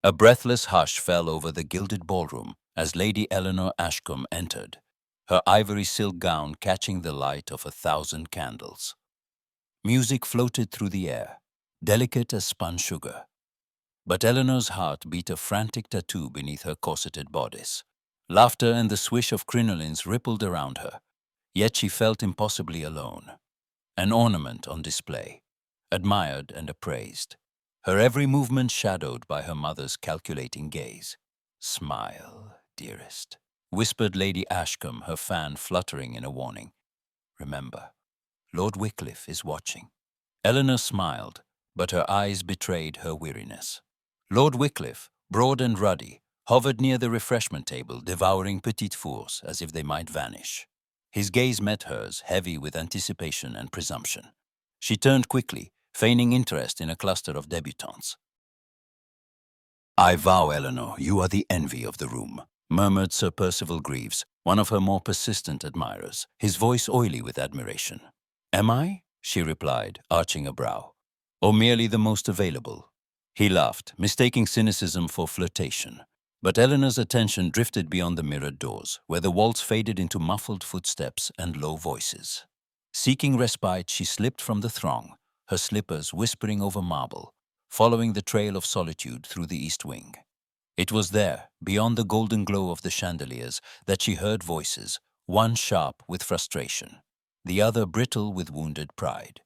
A breathless hush fell over the gilded ballroom as Lady Eleanor Ashcombe entered, her ivory silk gown catching the light of 1,000 candles. Music floated through the air, delicate as spun sugar. But Eleanor's heart beat a frantic tattoo beneath her corseted bodice. Laughter and the swish of crinolines rippled around her, yet she felt impossibly alone. An ornament on display, admired and appraised, her every movement shadowed by her mother's calculating gaze. "Smile, dearest," whispered Lady Ashcombe, her fan fluttering in a warning. "Remember, Lord Wycliffe is watching." Eleanor smiled, but her eyes betrayed her weariness. Lord Wycliffe, broad and ruddy, hovered near the refreshment table, devouring petits fours as if they might vanish. His gaze met hers, heavy with anticipation and presumption. She turned quickly, feigning interest in a cluster of debutantes. "I vow, Eleanor, you are the envy of the room," murmured Sir Percival Greaves, one of her more persistent admirers, his voice oily with admiration. "Am I?" she replied, arching a brow. "Or merely the most available?" He laughed, mistaking cynicism for flirtation. But Eleanor's attention drifted beyond the mirrored doors, where the waltz faded into muffled footsteps and low voices. Seeking respite, she slipped from the throng, her slippers whispering over marble, following the trail of solitude through the east wing. It was there, beyond the golden glow of the chandeliers, that she heard voices, one sharp with frustration, the other brittle with wounded pride.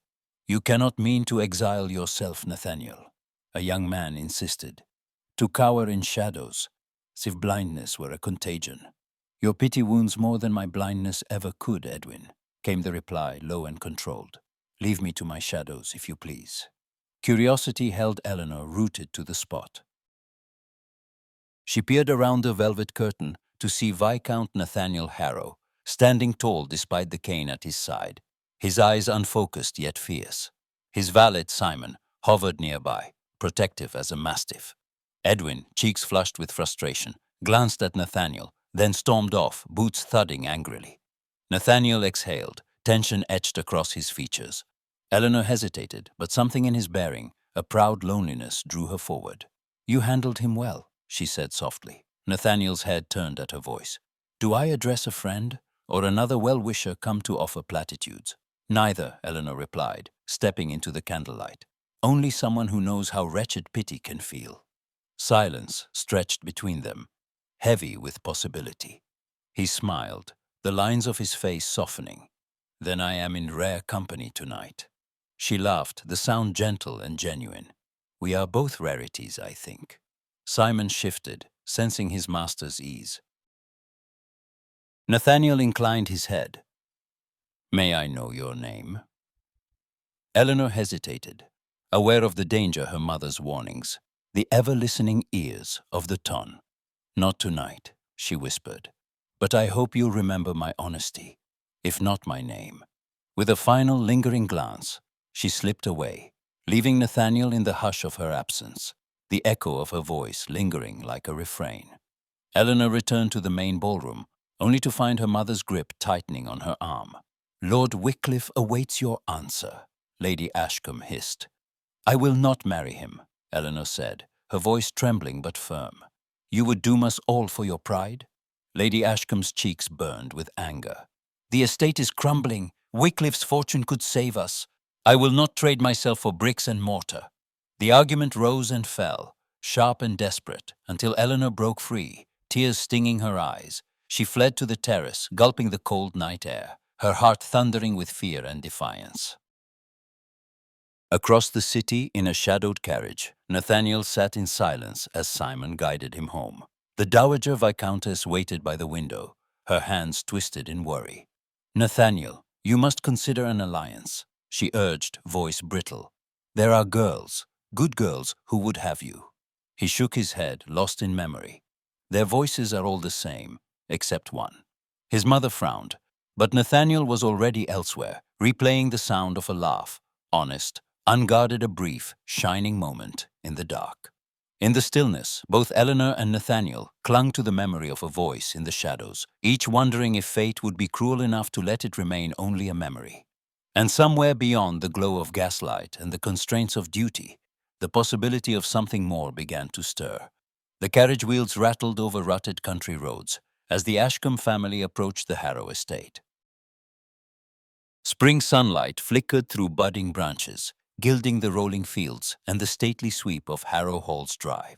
"You cannot mean to exile yourself, Nathaniel," a young man insisted. "To cower in shadows, as if blindness were a contagion." "Your pity wounds more than my blindness ever could, Edwin," came the reply, low and controlled. "Leave me to my shadows, if you please." Curiosity held Eleanor rooted to the spot. She peered around the velvet curtain to see Viscount Nathaniel Harrow, standing tall despite the cane at his side, his eyes unfocused yet fierce. His valet, Simon, hovered nearby, protective as a mastiff. Edwin, cheeks flushed with frustration, glanced at Nathaniel, then stormed off, boots thudding angrily. Nathaniel exhaled, tension etched across his features. Eleanor hesitated, but something in his bearing, a proud loneliness, drew her forward. "You handled him well," she said softly. Nathaniel's head turned at her voice. "Do I address a friend, or another well-wisher come to offer platitudes?" "Neither," Eleanor replied, stepping into the candlelight. "Only someone who knows how wretched pity can feel." Silence stretched between them, heavy with possibility. He smiled, the lines of his face softening. "Then I am in rare company tonight." She laughed, the sound gentle and genuine. "We are both rarities, I think." Simon shifted, sensing his master's ease. Nathaniel inclined his head. "May I know your name?" Eleanor hesitated, aware of the danger her mother's warnings, the ever-listening ears of the ton. "Not tonight," she whispered. "But I hope you'll remember my honesty, if not my name." With a final lingering glance, she slipped away, leaving Nathaniel in the hush of her absence, the echo of her voice lingering like a refrain. Eleanor returned to the main ballroom, only to find her mother's grip tightening on her arm. "Lord Wycliffe awaits your answer," Lady Ashcombe hissed. "I will not marry him," Eleanor said, her voice trembling but firm. "You would doom us all for your pride?" Lady Ashcombe's cheeks burned with anger. "The estate is crumbling. Wycliffe's fortune could save us. I will not trade myself for bricks and mortar." The argument rose and fell, sharp and desperate, until Eleanor broke free, tears stinging her eyes. She fled to the terrace, gulping the cold night air, her heart thundering with fear and defiance. Across the city, in a shadowed carriage, Nathaniel sat in silence as Simon guided him home. The Dowager Viscountess waited by the window, her hands twisted in worry. "Nathaniel, you must consider an alliance," she urged, voice brittle. "There are girls, good girls, who would have you." He shook his head, lost in memory. "Their voices are all the same, except one." His mother frowned, but Nathaniel was already elsewhere, replaying the sound of a laugh, honest, unguarded, a brief, shining moment in the dark. In the stillness, both Eleanor and Nathaniel clung to the memory of a voice in the shadows, each wondering if fate would be cruel enough to let it remain only a memory. And somewhere beyond the glow of gaslight and the constraints of duty, the possibility of something more began to stir. The carriage wheels rattled over rutted country roads as the Ashcombe family approached the Harrow estate. Spring sunlight flickered through budding branches, gilding the rolling fields and the stately sweep of Harrow Hall's drive.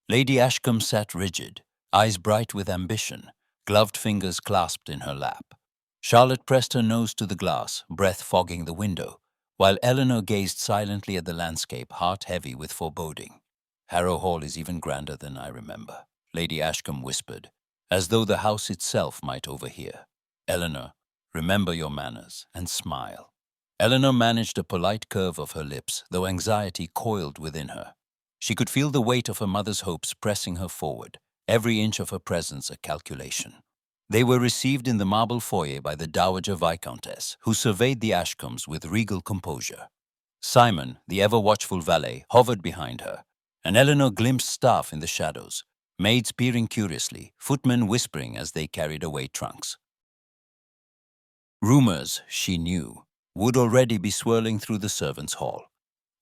Lady Ashcombe sat rigid, eyes bright with ambition, gloved fingers clasped in her lap. Charlotte pressed her nose to the glass, breath fogging the window, while Eleanor gazed silently at the landscape, heart heavy with foreboding. "Harrow Hall is even grander than I remember," Lady Ashcombe whispered, as though the house itself might overhear. "Eleanor, remember your manners and smile." Eleanor managed a polite curve of her lips, though anxiety coiled within her. She could feel the weight of her mother's hopes pressing her forward, every inch of her presence a calculation. They were received in the marble foyer by the Dowager Viscountess, who surveyed the Ashcombes with regal composure. Simon, the ever-watchful valet, hovered behind her, and Eleanor glimpsed staff in the shadows, maids peering curiously, footmen whispering as they carried away trunks. Rumors, she knew, would already be swirling through the servants' hall.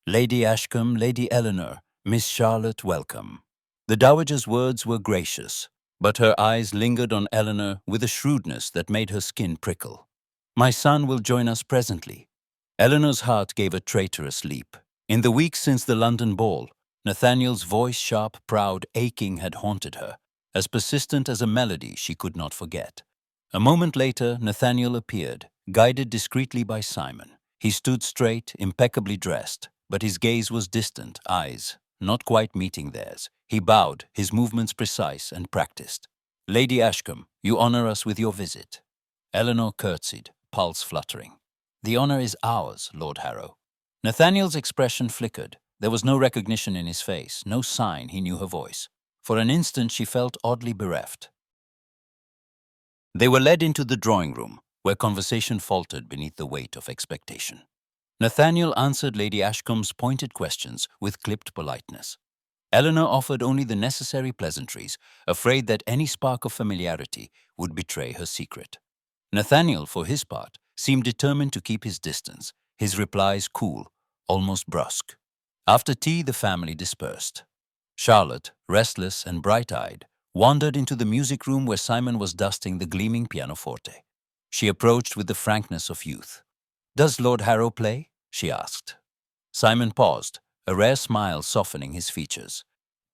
"Lady Ashcombe, Lady Eleanor, Miss Charlotte, welcome." The dowager's words were gracious, but her eyes lingered on Eleanor with a shrewdness that made her skin prickle. "My son will join us presently." Eleanor's heart gave a traitorous leap. In the weeks since the London ball, Nathaniel's voice, sharp, proud, aching, had haunted her, as persistent as a melody she could not forget. A moment later, Nathaniel appeared, guided discreetly by Simon. He stood straight, impeccably dressed, but his gaze was distant, eyes not quite meeting theirs. He bowed, his movements precise and practiced. "Lady Ashcombe, you honor us with your visit." Eleanor curtsied, pulse fluttering. "The honor is ours, Lord Harrow." Nathaniel's expression flickered. There was no recognition in his face, no sign he knew her voice. For an instant she felt oddly bereft. They were led into the drawing room, where conversation faltered beneath the weight of expectation. Nathaniel answered Lady Ashcombe's pointed questions with clipped politeness. Eleanor offered only the necessary pleasantries, afraid that any spark of familiarity would betray her secret. Nathaniel, for his part, seemed determined to keep his distance, his replies cool, almost brusque. After tea, the family dispersed. Charlotte, restless and bright-eyed, wandered into the music room where Simon was dusting the gleaming pianoforte. She approached with the frankness of youth. "Does Lord Harrow play?" she asked. Simon paused, a rare smile softening his features.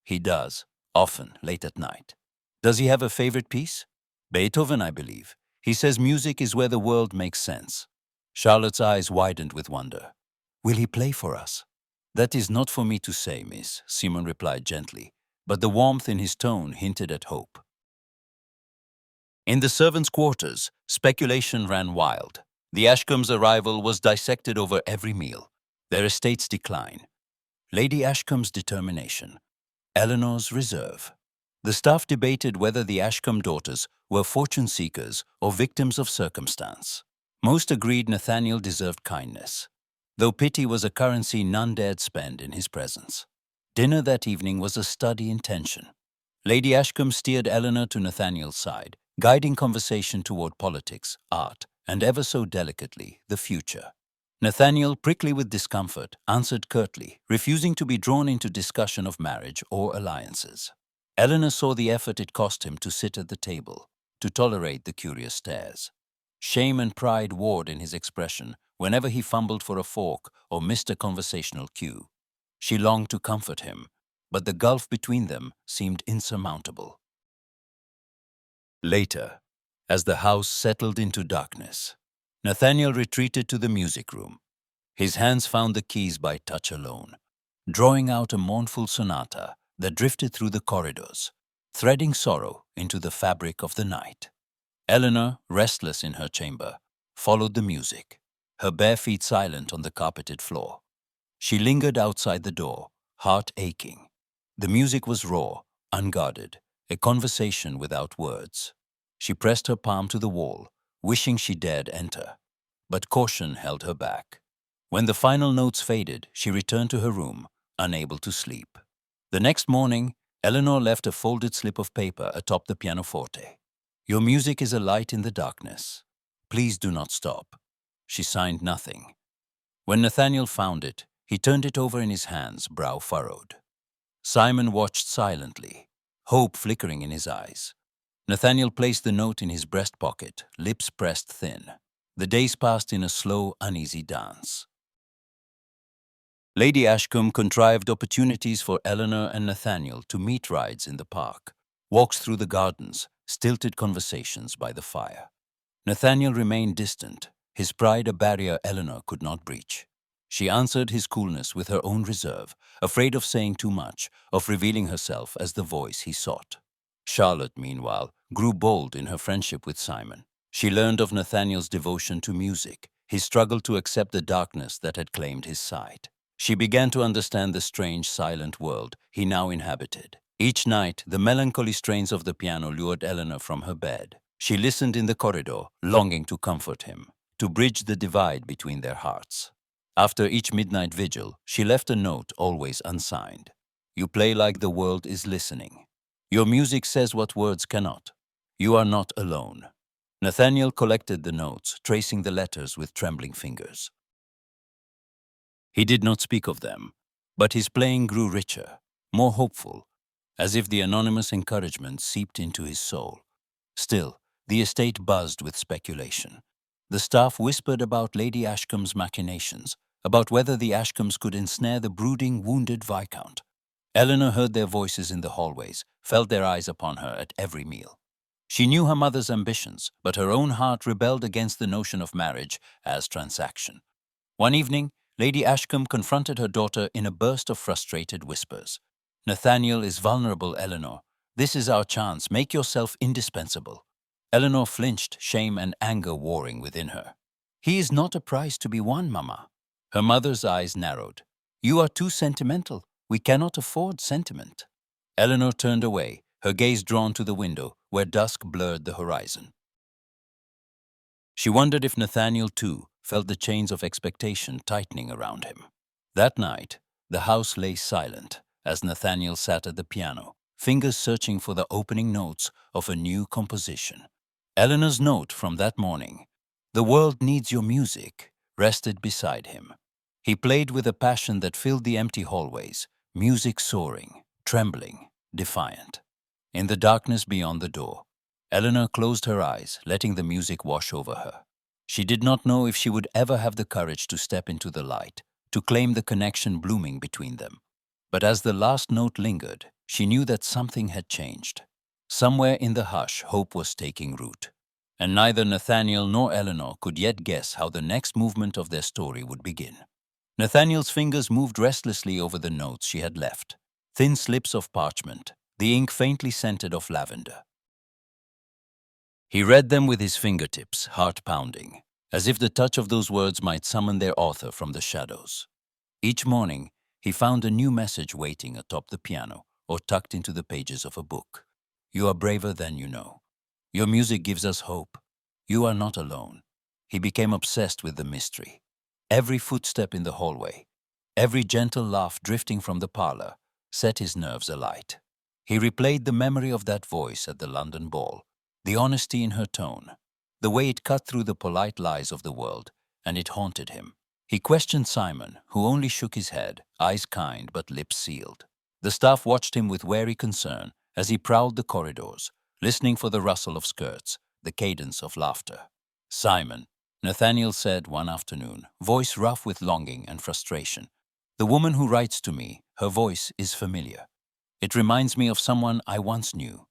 "He does, often, late at night." "Does he have a favorite piece?" "Beethoven, I believe. He says music is where the world makes sense." Charlotte's eyes widened with wonder. "Will he play for us?" "That is not for me to say, miss," Simon replied gently, but the warmth in his tone hinted at hope. In the servants' quarters, speculation ran wild. The Ashcombe's arrival was dissected over every meal. Their estate's decline. Lady Ashcombe's determination. Eleanor's reserve. The staff debated whether the Ashcombe daughters were fortune seekers or victims of circumstance. Most agreed Nathaniel deserved kindness, though pity was a currency none dared spend in his presence. Dinner that evening was a study in tension. Lady Ashcombe steered Eleanor to Nathaniel's side, guiding conversation toward politics, art, and ever so delicately, the future. Nathaniel, prickly with discomfort, answered curtly, refusing to be drawn into discussion of marriage or alliances. Eleanor saw the effort it cost him to sit at the table, to tolerate the curious stares. Shame and pride warred in his expression whenever he fumbled for a fork or missed a conversational cue. She longed to comfort him, but the gulf between them seemed insurmountable. Later, as the house settled into darkness, Nathaniel retreated to the music room. His hands found the keys by touch alone, drawing out a mournful sonata that drifted through the corridors, threading sorrow into the fabric of the night. Eleanor, restless in her chamber, followed the music, her bare feet silent on the carpeted floor. She lingered outside the door, heart aching. The music was raw, unguarded, a conversation without words. She pressed her palm to the wall, wishing she dared enter, but caution held her back. When the final notes faded, she returned to her room, unable to sleep. The next morning, Eleanor left a folded slip of paper atop the pianoforte. "Your music is a light in the darkness. Please do not stop." She signed nothing. When Nathaniel found it, he turned it over in his hands, brow furrowed. Simon watched silently, hope flickering in his eyes. Nathaniel placed the note in his breast pocket, lips pressed thin. The days passed in a slow, uneasy dance. Lady Ashcombe contrived opportunities for Eleanor and Nathaniel to meet rides in the park, walks through the gardens, stilted conversations by the fire. Nathaniel remained distant, his pride a barrier Eleanor could not breach. She answered his coolness with her own reserve, afraid of saying too much, of revealing herself as the voice he sought. Charlotte, meanwhile, grew bold in her friendship with Simon. She learned of Nathaniel's devotion to music, his struggle to accept the darkness that had claimed his sight. She began to understand the strange, silent world he now inhabited. Each night, the melancholy strains of the piano lured Eleanor from her bed. She listened in the corridor, longing to comfort him, to bridge the divide between their hearts. After each midnight vigil, she left a note always unsigned. You play like the world is listening. Your music says what words cannot. You are not alone. Nathaniel collected the notes, tracing the letters with trembling fingers. He did not speak of them, but his playing grew richer, more hopeful, as if the anonymous encouragement seeped into his soul. Still, the estate buzzed with speculation. The staff whispered about Lady Ashcombe's machinations, about whether the Ashcombes could ensnare the brooding, wounded viscount. Eleanor heard their voices in the hallways, felt their eyes upon her at every meal. She knew her mother's ambitions, but her own heart rebelled against the notion of marriage as transaction. One evening, Lady Ashcombe confronted her daughter in a burst of frustrated whispers. "Nathaniel is vulnerable, Eleanor. This is our chance. Make yourself indispensable." Eleanor flinched, shame and anger warring within her. "He is not a prize to be won, Mama." Her mother's eyes narrowed. "You are too sentimental. We cannot afford sentiment." Eleanor turned away, her gaze drawn to the window, where dusk blurred the horizon. She wondered if Nathaniel, too, felt the chains of expectation tightening around him. That night, the house lay silent as Nathaniel sat at the piano, fingers searching for the opening notes of a new composition. Eleanor's note from that morning, "The world needs your music," rested beside him. He played with a passion that filled the empty hallways, music soaring, trembling, defiant. In the darkness beyond the door, Eleanor closed her eyes, letting the music wash over her. She did not know if she would ever have the courage to step into the light, to claim the connection blooming between them. But as the last note lingered, she knew that something had changed. Somewhere in the hush, hope was taking root. And neither Nathaniel nor Eleanor could yet guess how the next movement of their story would begin. Nathaniel's fingers moved restlessly over the notes she had left, thin slips of parchment, the ink faintly scented of lavender. He read them with his fingertips, heart pounding, as if the touch of those words might summon their author from the shadows. Each morning, he found a new message waiting atop the piano or tucked into the pages of a book. "You are braver than you know. Your music gives us hope. You are not alone." He became obsessed with the mystery. Every footstep in the hallway, every gentle laugh drifting from the parlor, set his nerves alight. He replayed the memory of that voice at the London ball, the honesty in her tone, the way it cut through the polite lies of the world, and it haunted him. He questioned Simon, who only shook his head, eyes kind but lips sealed. The staff watched him with wary concern as he prowled the corridors, listening for the rustle of skirts, the cadence of laughter. "Simon," Nathaniel said one afternoon, voice rough with longing and frustration, "the woman who writes to me, her voice is familiar. It reminds me of someone I once knew.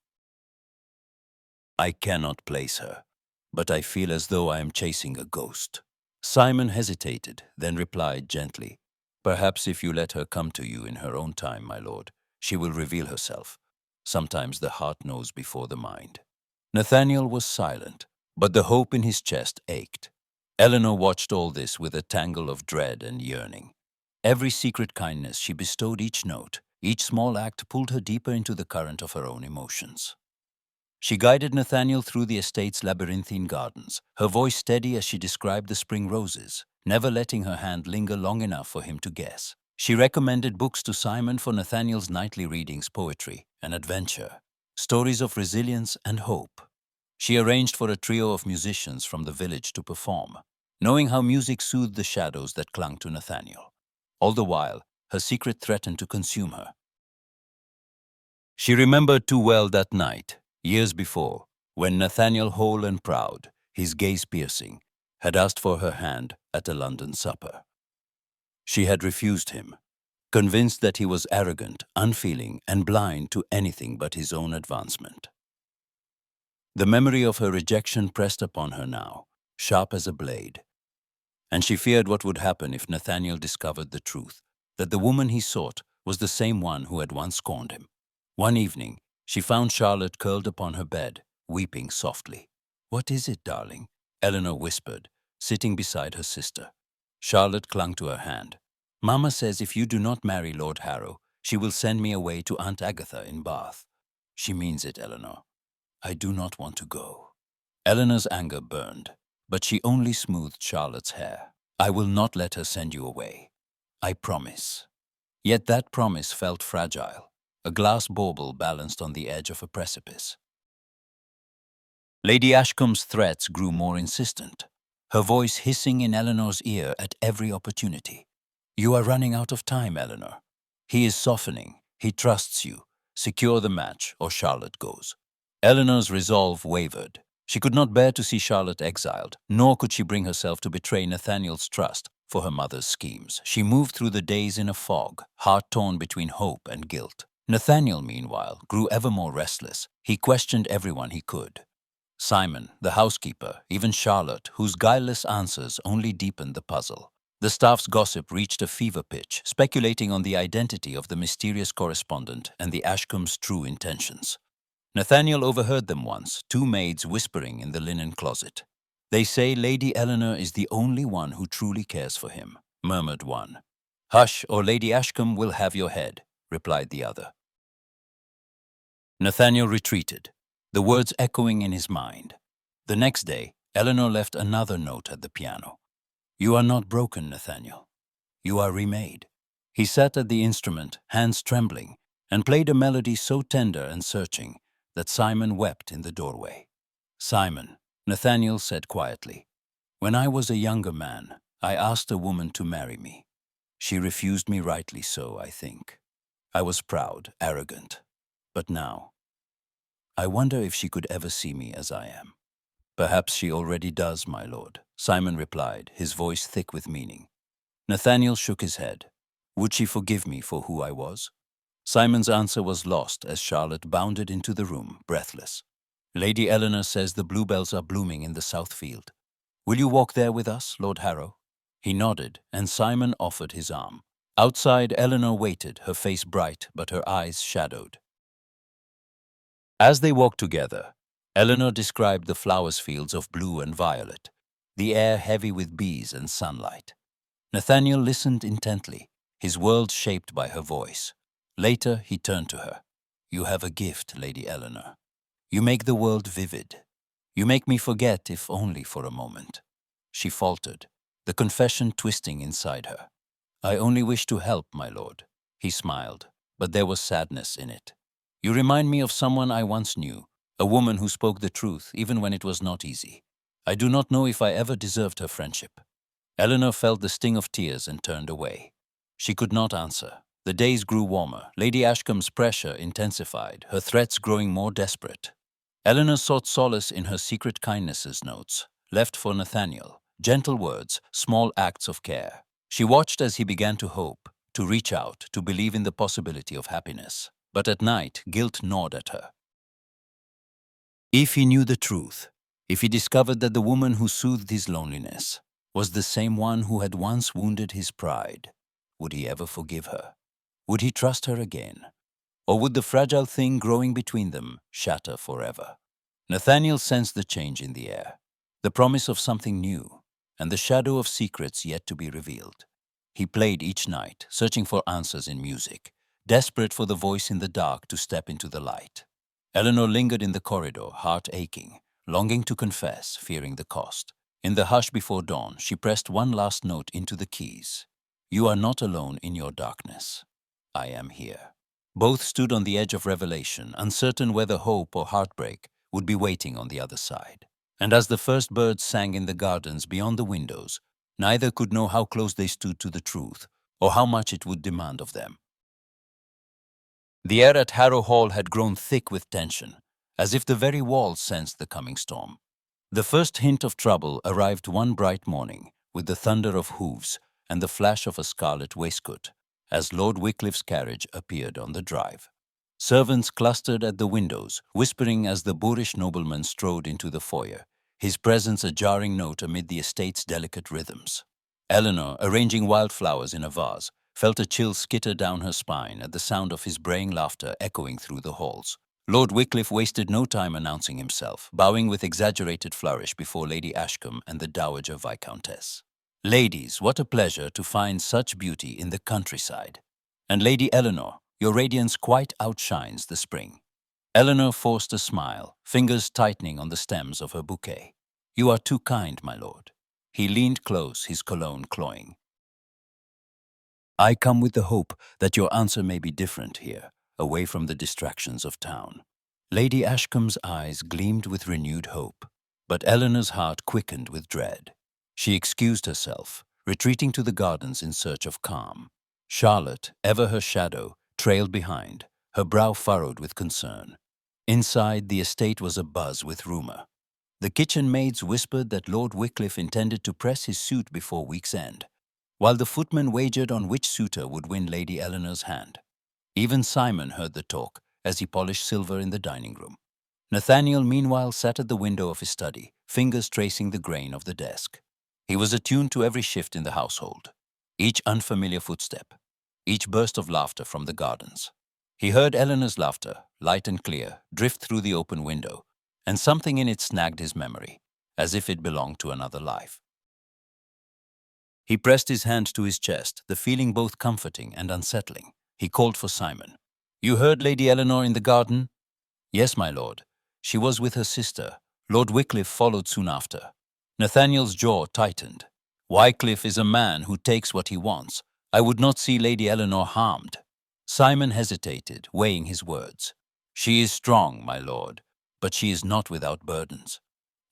I cannot place her, but I feel as though I am chasing a ghost." Simon hesitated, then replied gently, "Perhaps if you let her come to you in her own time, my lord, she will reveal herself. Sometimes the heart knows before the mind." Nathaniel was silent, but the hope in his chest ached. Eleanor watched all this with a tangle of dread and yearning. Every secret kindness she bestowed each note, each small act pulled her deeper into the current of her own emotions. She guided Nathaniel through the estate's labyrinthine gardens, her voice steady as she described the spring roses, never letting her hand linger long enough for him to guess. She recommended books to Simon for Nathaniel's nightly readings, poetry and adventure, stories of resilience and hope. She arranged for a trio of musicians from the village to perform, knowing how music soothed the shadows that clung to Nathaniel. All the while, her secret threatened to consume her. She remembered too well that night, years before, when Nathaniel, whole and proud, his gaze piercing, had asked for her hand at a London supper. She had refused him, convinced that he was arrogant, unfeeling, and blind to anything but his own advancement. The memory of her rejection pressed upon her now, sharp as a blade, and she feared what would happen if Nathaniel discovered the truth, that the woman he sought was the same one who had once scorned him. One evening, she found Charlotte curled upon her bed, weeping softly. "What is it, darling?" Eleanor whispered, sitting beside her sister. Charlotte clung to her hand. "Mamma says if you do not marry Lord Harrow, she will send me away to Aunt Agatha in Bath." "She means it, Eleanor. I do not want to go." Eleanor's anger burned, but she only smoothed Charlotte's hair. "I will not let her send you away. I promise." Yet that promise felt fragile, a glass bauble balanced on the edge of a precipice. Lady Ashcombe's threats grew more insistent, her voice hissing in Eleanor's ear at every opportunity. "You are running out of time, Eleanor. He is softening. He trusts you. Secure the match, or Charlotte goes." Eleanor's resolve wavered. She could not bear to see Charlotte exiled, nor could she bring herself to betray Nathaniel's trust for her mother's schemes. She moved through the days in a fog, heart torn between hope and guilt. Nathaniel, meanwhile, grew ever more restless. He questioned everyone he could. Simon, the housekeeper, even Charlotte, whose guileless answers only deepened the puzzle. The staff's gossip reached a fever pitch, speculating on the identity of the mysterious correspondent and the Ashcombes' true intentions. Nathaniel overheard them once, two maids whispering in the linen closet. "They say Lady Eleanor is the only one who truly cares for him," murmured one. "Hush, or Lady Ashcombe will have your head," replied the other. Nathaniel retreated, the words echoing in his mind. The next day, Eleanor left another note at the piano. "You are not broken, Nathaniel. You are remade." He sat at the instrument, hands trembling, and played a melody so tender and searching that Simon wept in the doorway. "Simon," Nathaniel said quietly, "when I was a younger man, I asked a woman to marry me. She refused me rightly so, I think. I was proud, arrogant. But now, I wonder if she could ever see me as I am." "Perhaps she already does, my lord," Simon replied, his voice thick with meaning. Nathaniel shook his head. "Would she forgive me for who I was?" Simon's answer was lost as Charlotte bounded into the room, breathless. "Lady Eleanor says the bluebells are blooming in the south field. Will you walk there with us, Lord Harrow?" He nodded, and Simon offered his arm. Outside, Eleanor waited, her face bright, but her eyes shadowed. As they walked together, Eleanor described the flowers fields of blue and violet, the air heavy with bees and sunlight. Nathaniel listened intently, his world shaped by her voice. Later, he turned to her. "You have a gift, Lady Eleanor. You make the world vivid. You make me forget, if only for a moment." She faltered, the confession twisting inside her. "I only wish to help, my lord." He smiled, but there was sadness in it. "You remind me of someone I once knew, a woman who spoke the truth even when it was not easy. I do not know if I ever deserved her friendship." Eleanor felt the sting of tears and turned away. She could not answer. The days grew warmer. Lady Ashcombe's pressure intensified, her threats growing more desperate. Eleanor sought solace in her secret kindnesses notes, left for Nathaniel, gentle words, small acts of care. She watched as he began to hope, to reach out, to believe in the possibility of happiness. But at night, guilt gnawed at her. If he knew the truth, if he discovered that the woman who soothed his loneliness was the same one who had once wounded his pride, would he ever forgive her? Would he trust her again? Or would the fragile thing growing between them shatter forever? Nathaniel sensed the change in the air, the promise of something new, and the shadow of secrets yet to be revealed. He played each night, searching for answers in music, desperate for the voice in the dark to step into the light. Eleanor lingered in the corridor, heart aching, longing to confess, fearing the cost. In the hush before dawn, she pressed one last note into the keys. "You are not alone in your darkness. I am here." Both stood on the edge of revelation, uncertain whether hope or heartbreak would be waiting on the other side. And as the first birds sang in the gardens beyond the windows, neither could know how close they stood to the truth or how much it would demand of them. The air at Harrow Hall had grown thick with tension, as if the very walls sensed the coming storm. The first hint of trouble arrived one bright morning, with the thunder of hooves and the flash of a scarlet waistcoat, as Lord Wycliffe's carriage appeared on the drive. Servants clustered at the windows, whispering as the boorish nobleman strode into the foyer, his presence a jarring note amid the estate's delicate rhythms. Eleanor, arranging wildflowers in a vase, felt a chill skitter down her spine at the sound of his braying laughter echoing through the halls. Lord Wycliffe wasted no time announcing himself, bowing with exaggerated flourish before Lady Ashcombe and the Dowager Viscountess. "Ladies, what a pleasure to find such beauty in the countryside. And Lady Eleanor, your radiance quite outshines the spring." Eleanor forced a smile, fingers tightening on the stems of her bouquet. "You are too kind, my lord." He leaned close, his cologne cloying. "I come with the hope that your answer may be different here, away from the distractions of town." Lady Ashcombe's eyes gleamed with renewed hope, but Eleanor's heart quickened with dread. She excused herself, retreating to the gardens in search of calm. Charlotte, ever her shadow, trailed behind, her brow furrowed with concern. Inside, the estate was abuzz with rumor. The kitchen maids whispered that Lord Wycliffe intended to press his suit before week's end, while the footmen wagered on which suitor would win Lady Eleanor's hand. Even Simon heard the talk as he polished silver in the dining room. Nathaniel meanwhile sat at the window of his study, fingers tracing the grain of the desk. He was attuned to every shift in the household, each unfamiliar footstep, each burst of laughter from the gardens. He heard Eleanor's laughter, light and clear, drift through the open window, and something in it snagged his memory, as if it belonged to another life. He pressed his hand to his chest, the feeling both comforting and unsettling. He called for Simon. "You heard Lady Eleanor in the garden?" "Yes, my lord. She was with her sister. Lord Wycliffe followed soon after." Nathaniel's jaw tightened. "Wycliffe is a man who takes what he wants. I would not see Lady Eleanor harmed." Simon hesitated, weighing his words. "She is strong, my lord, but she is not without burdens."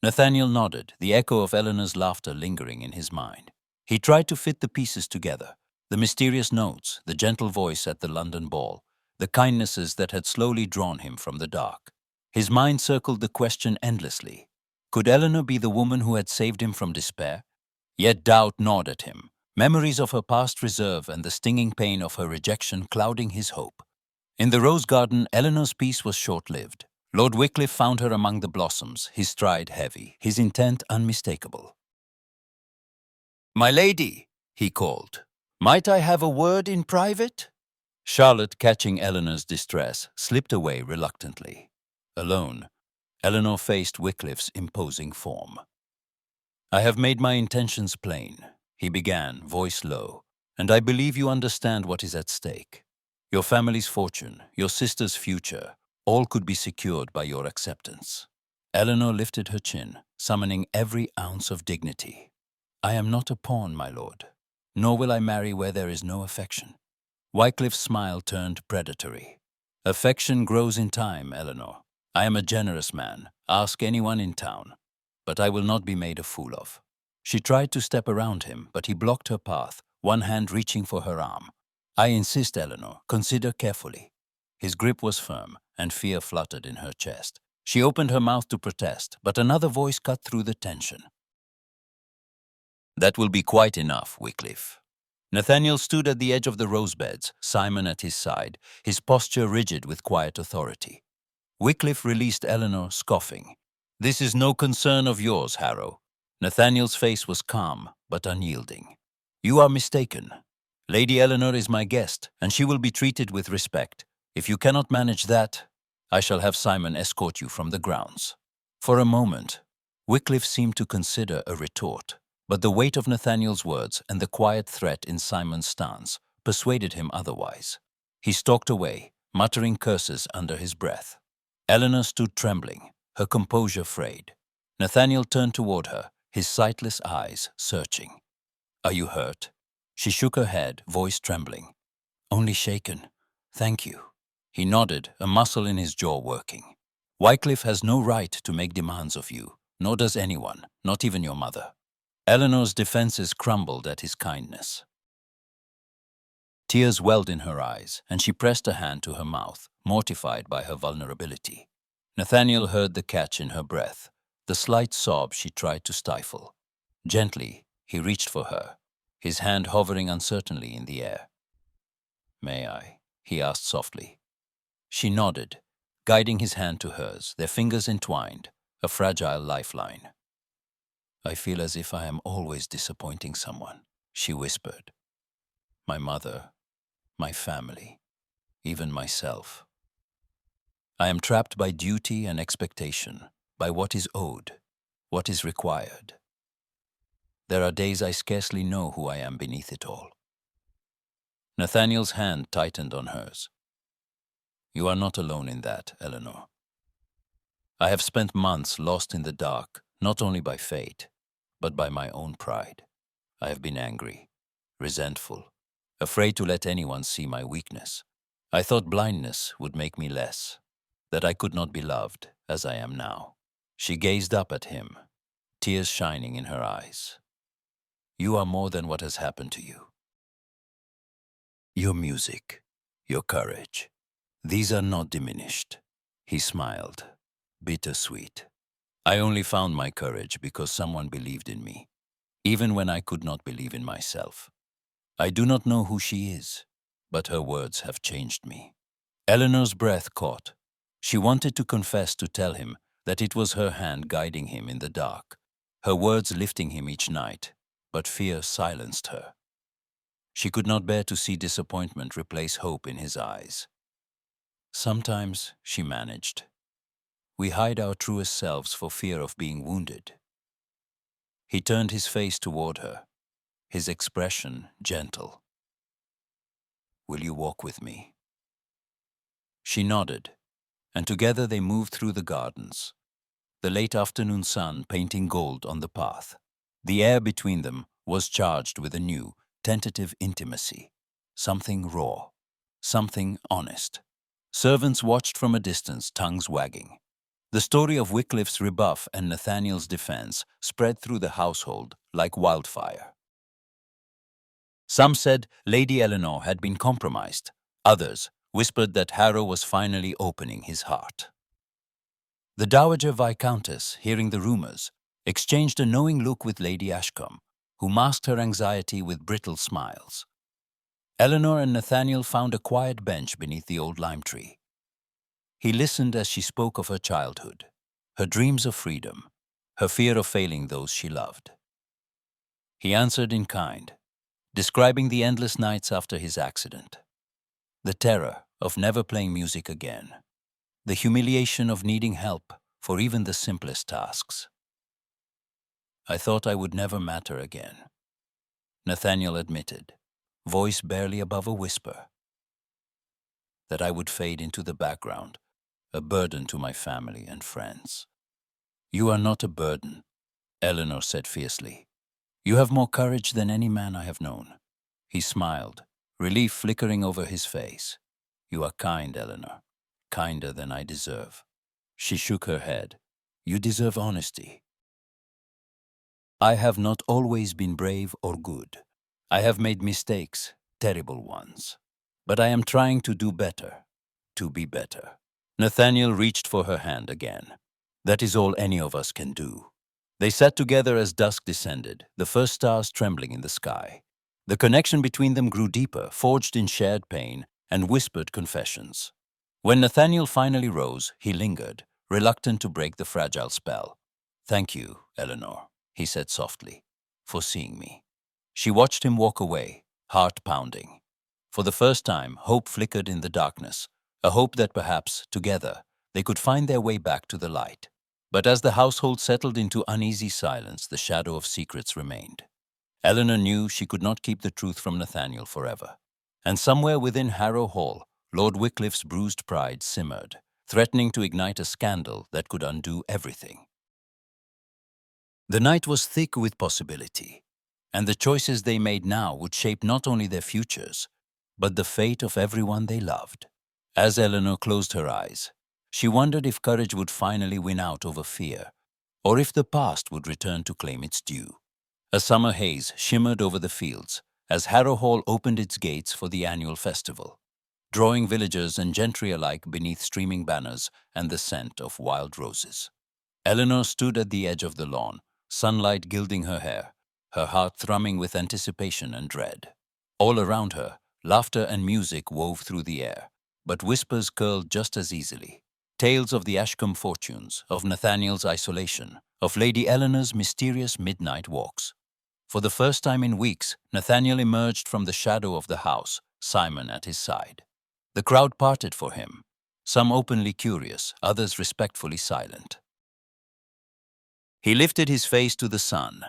Nathaniel nodded, the echo of Eleanor's laughter lingering in his mind. He tried to fit the pieces together, the mysterious notes, the gentle voice at the London ball, the kindnesses that had slowly drawn him from the dark. His mind circled the question endlessly. Could Eleanor be the woman who had saved him from despair? Yet doubt gnawed at him, memories of her past reserve and the stinging pain of her rejection clouding his hope. In the rose garden, Eleanor's peace was short-lived. Lord Wycliffe found her among the blossoms, his stride heavy, his intent unmistakable. "My lady," he called, "might I have a word in private?" Charlotte, catching Eleanor's distress, slipped away reluctantly. Alone, Eleanor faced Wycliffe's imposing form. "I have made my intentions plain," he began, voice low, "and I believe you understand what is at stake. Your family's fortune, your sister's future, all could be secured by your acceptance." Eleanor lifted her chin, summoning every ounce of dignity. "I am not a pawn, my lord, nor will I marry where there is no affection." Wycliffe's smile turned predatory. "Affection grows in time, Eleanor. I am a generous man, ask anyone in town, but I will not be made a fool of." She tried to step around him, but he blocked her path, one hand reaching for her arm. "I insist, Eleanor, consider carefully." His grip was firm, and fear fluttered in her chest. She opened her mouth to protest, but another voice cut through the tension. "That will be quite enough, Wycliffe." Nathaniel stood at the edge of the rose beds, Simon at his side, his posture rigid with quiet authority. Wycliffe released Eleanor, scoffing. "This is no concern of yours, Harrow." Nathaniel's face was calm, but unyielding. "You are mistaken. Lady Eleanor is my guest, and she will be treated with respect. If you cannot manage that, I shall have Simon escort you from the grounds." For a moment, Wycliffe seemed to consider a retort, but the weight of Nathaniel's words and the quiet threat in Simon's stance persuaded him otherwise. He stalked away, muttering curses under his breath. Eleanor stood trembling, her composure frayed. Nathaniel turned toward her, his sightless eyes searching. "Are you hurt?" She shook her head, voice trembling. "Only shaken. Thank you." He nodded, a muscle in his jaw working. "Wycliffe has no right to make demands of you, nor does anyone, not even your mother." Eleanor's defenses crumbled at his kindness. Tears welled in her eyes, and she pressed a hand to her mouth, mortified by her vulnerability. Nathaniel heard the catch in her breath, the slight sob she tried to stifle. Gently, he reached for her, his hand hovering uncertainly in the air. "May I?" he asked softly. She nodded, guiding his hand to hers, their fingers entwined, a fragile lifeline. "I feel as if I am always disappointing someone," she whispered. "My mother, my family, even myself. I am trapped by duty and expectation, by what is owed, what is required. There are days I scarcely know who I am beneath it all." Nathaniel's hand tightened on hers. "You are not alone in that, Eleanor. I have spent months lost in the dark, not only by fate, but by my own pride. I have been angry, resentful, afraid to let anyone see my weakness. I thought blindness would make me less, that I could not be loved as I am now." She gazed up at him, tears shining in her eyes. "You are more than what has happened to you. Your music, your courage, these are not diminished." He smiled, bittersweet. "I only found my courage because someone believed in me, even when I could not believe in myself. I do not know who she is, but her words have changed me." Eleanor's breath caught. She wanted to confess, to tell him that it was her hand guiding him in the dark, her words lifting him each night, but fear silenced her. She could not bear to see disappointment replace hope in his eyes. "Sometimes," she managed, "we hide our truest selves for fear of being wounded." He turned his face toward her, his expression gentle. "Will you walk with me?" She nodded, and together they moved through the gardens, the late afternoon sun painting gold on the path. The air between them was charged with a new, tentative intimacy, something raw, something honest. Servants watched from a distance, tongues wagging. The story of Wycliffe's rebuff and Nathaniel's defense spread through the household like wildfire. Some said Lady Eleanor had been compromised. Others whispered that Harrow was finally opening his heart. The Dowager Viscountess, hearing the rumors, exchanged a knowing look with Lady Ashcombe, who masked her anxiety with brittle smiles. Eleanor and Nathaniel found a quiet bench beneath the old lime tree. He listened as she spoke of her childhood, her dreams of freedom, her fear of failing those she loved. He answered in kind, describing the endless nights after his accident, the terror of never playing music again, the humiliation of needing help for even the simplest tasks. "I thought I would never matter again," Nathaniel admitted, voice barely above a whisper. "That I would fade into the background, a burden to my family and friends." "You are not a burden," Eleanor said fiercely. "You have more courage than any man I have known." He smiled, relief flickering over his face. "You are kind, Eleanor, kinder than I deserve." She shook her head. "You deserve honesty." "I have not always been brave or good. I have made mistakes, terrible ones. But I am trying to do better, to be better." Nathaniel reached for her hand again. "That is all any of us can do." They sat together as dusk descended, the first stars trembling in the sky. The connection between them grew deeper, forged in shared pain and whispered confessions. When Nathaniel finally rose, he lingered, reluctant to break the fragile spell. "Thank you, Eleanor," he said softly, "for seeing me." She watched him walk away, heart pounding. For the first time, hope flickered in the darkness, a hope that perhaps, together, they could find their way back to the light. But as the household settled into uneasy silence, the shadow of secrets remained. Eleanor knew she could not keep the truth from Nathaniel forever. And somewhere within Harrow Hall, Lord Wycliffe's bruised pride simmered, threatening to ignite a scandal that could undo everything. The night was thick with possibility, and the choices they made now would shape not only their futures, but the fate of everyone they loved. As Eleanor closed her eyes, she wondered if courage would finally win out over fear, or if the past would return to claim its due. A summer haze shimmered over the fields, as Harrow Hall opened its gates for the annual festival, drawing villagers and gentry alike beneath streaming banners and the scent of wild roses. Eleanor stood at the edge of the lawn, sunlight gilding her hair, her heart thrumming with anticipation and dread. All around her, laughter and music wove through the air, but whispers curled just as easily. Tales of the Ashcombe fortunes, of Nathaniel's isolation, of Lady Eleanor's mysterious midnight walks. For the first time in weeks, Nathaniel emerged from the shadow of the house, Simon at his side. The crowd parted for him, some openly curious, others respectfully silent. He lifted his face to the sun,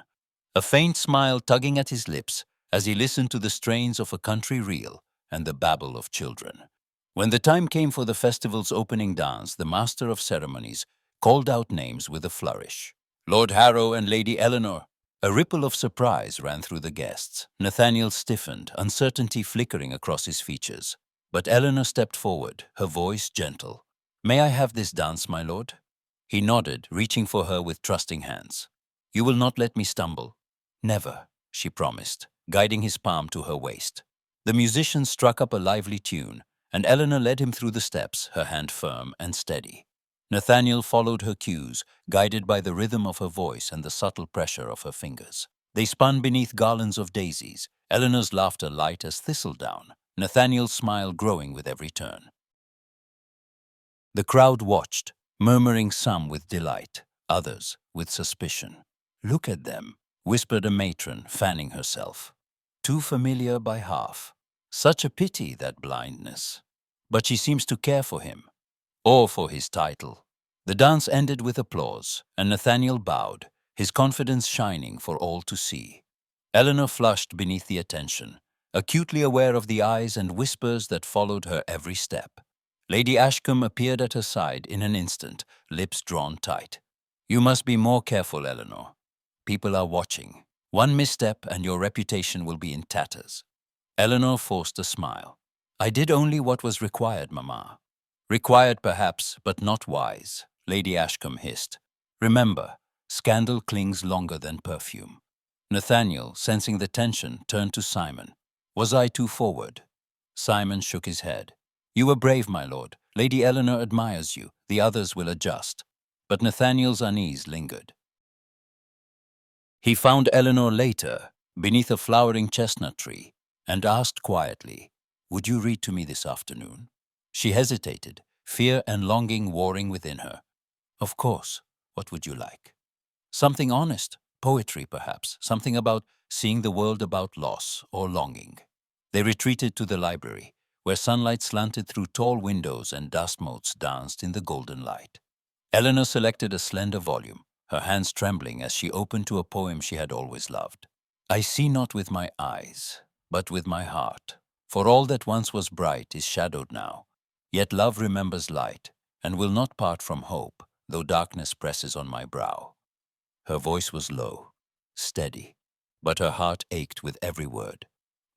a faint smile tugging at his lips as he listened to the strains of a country reel and the babble of children. When the time came for the festival's opening dance, the master of ceremonies called out names with a flourish. Lord Harrow and Lady Eleanor. A ripple of surprise ran through the guests. Nathaniel stiffened, uncertainty flickering across his features. But Eleanor stepped forward, her voice gentle. "May I have this dance, my lord?" He nodded, reaching for her with trusting hands. "You will not let me stumble?" "Never," she promised, guiding his palm to her waist. The musicians struck up a lively tune, and Eleanor led him through the steps, her hand firm and steady. Nathaniel followed her cues, guided by the rhythm of her voice and the subtle pressure of her fingers. They spun beneath garlands of daisies, Eleanor's laughter light as thistledown, Nathaniel's smile growing with every turn. The crowd watched, murmuring some with delight, others with suspicion. "Look at them," whispered a matron, fanning herself. "Too familiar by half. Such a pity, that blindness. But she seems to care for him, or for his title." The dance ended with applause, and Nathaniel bowed, his confidence shining for all to see. Eleanor flushed beneath the attention, acutely aware of the eyes and whispers that followed her every step. Lady Ashcombe appeared at her side in an instant, lips drawn tight. "You must be more careful, Eleanor. People are watching. One misstep and your reputation will be in tatters." Eleanor forced a smile. "I did only what was required, Mamma." "Required, perhaps, but not wise," Lady Ashcombe hissed. "Remember, scandal clings longer than perfume." Nathaniel, sensing the tension, turned to Simon. "Was I too forward?" Simon shook his head. "You were brave, my lord. Lady Eleanor admires you. The others will adjust." But Nathaniel's unease lingered. He found Eleanor later, beneath a flowering chestnut tree, and asked quietly, "Would you read to me this afternoon?" She hesitated, fear and longing warring within her. "Of course. What would you like?" "Something honest. Poetry, perhaps. Something about seeing the world, about loss or longing." They retreated to the library, where sunlight slanted through tall windows and dust motes danced in the golden light. Eleanor selected a slender volume, her hands trembling as she opened to a poem she had always loved. "I see not with my eyes, but with my heart. For all that once was bright is shadowed now. Yet love remembers light, and will not part from hope, though darkness presses on my brow." Her voice was low, steady, but her heart ached with every word.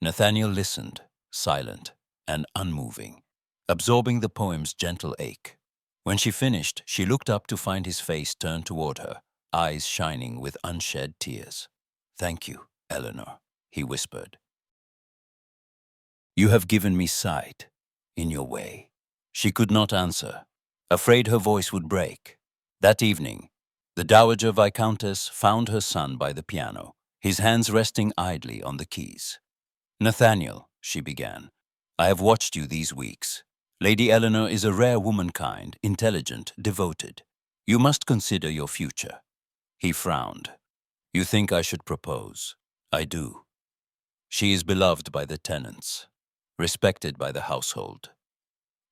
Nathaniel listened, silent and unmoving, absorbing the poem's gentle ache. When she finished, she looked up to find his face turned toward her, eyes shining with unshed tears. "Thank you, Eleanor," he whispered. "You have given me sight, in your way." She could not answer, afraid her voice would break. That evening, the Dowager Viscountess found her son by the piano, his hands resting idly on the keys. "Nathaniel," she began, "I have watched you these weeks. Lady Eleanor is a rare womankind, intelligent, devoted. You must consider your future." He frowned. "You think I should propose?" "I do. She is beloved by the tenants, respected by the household.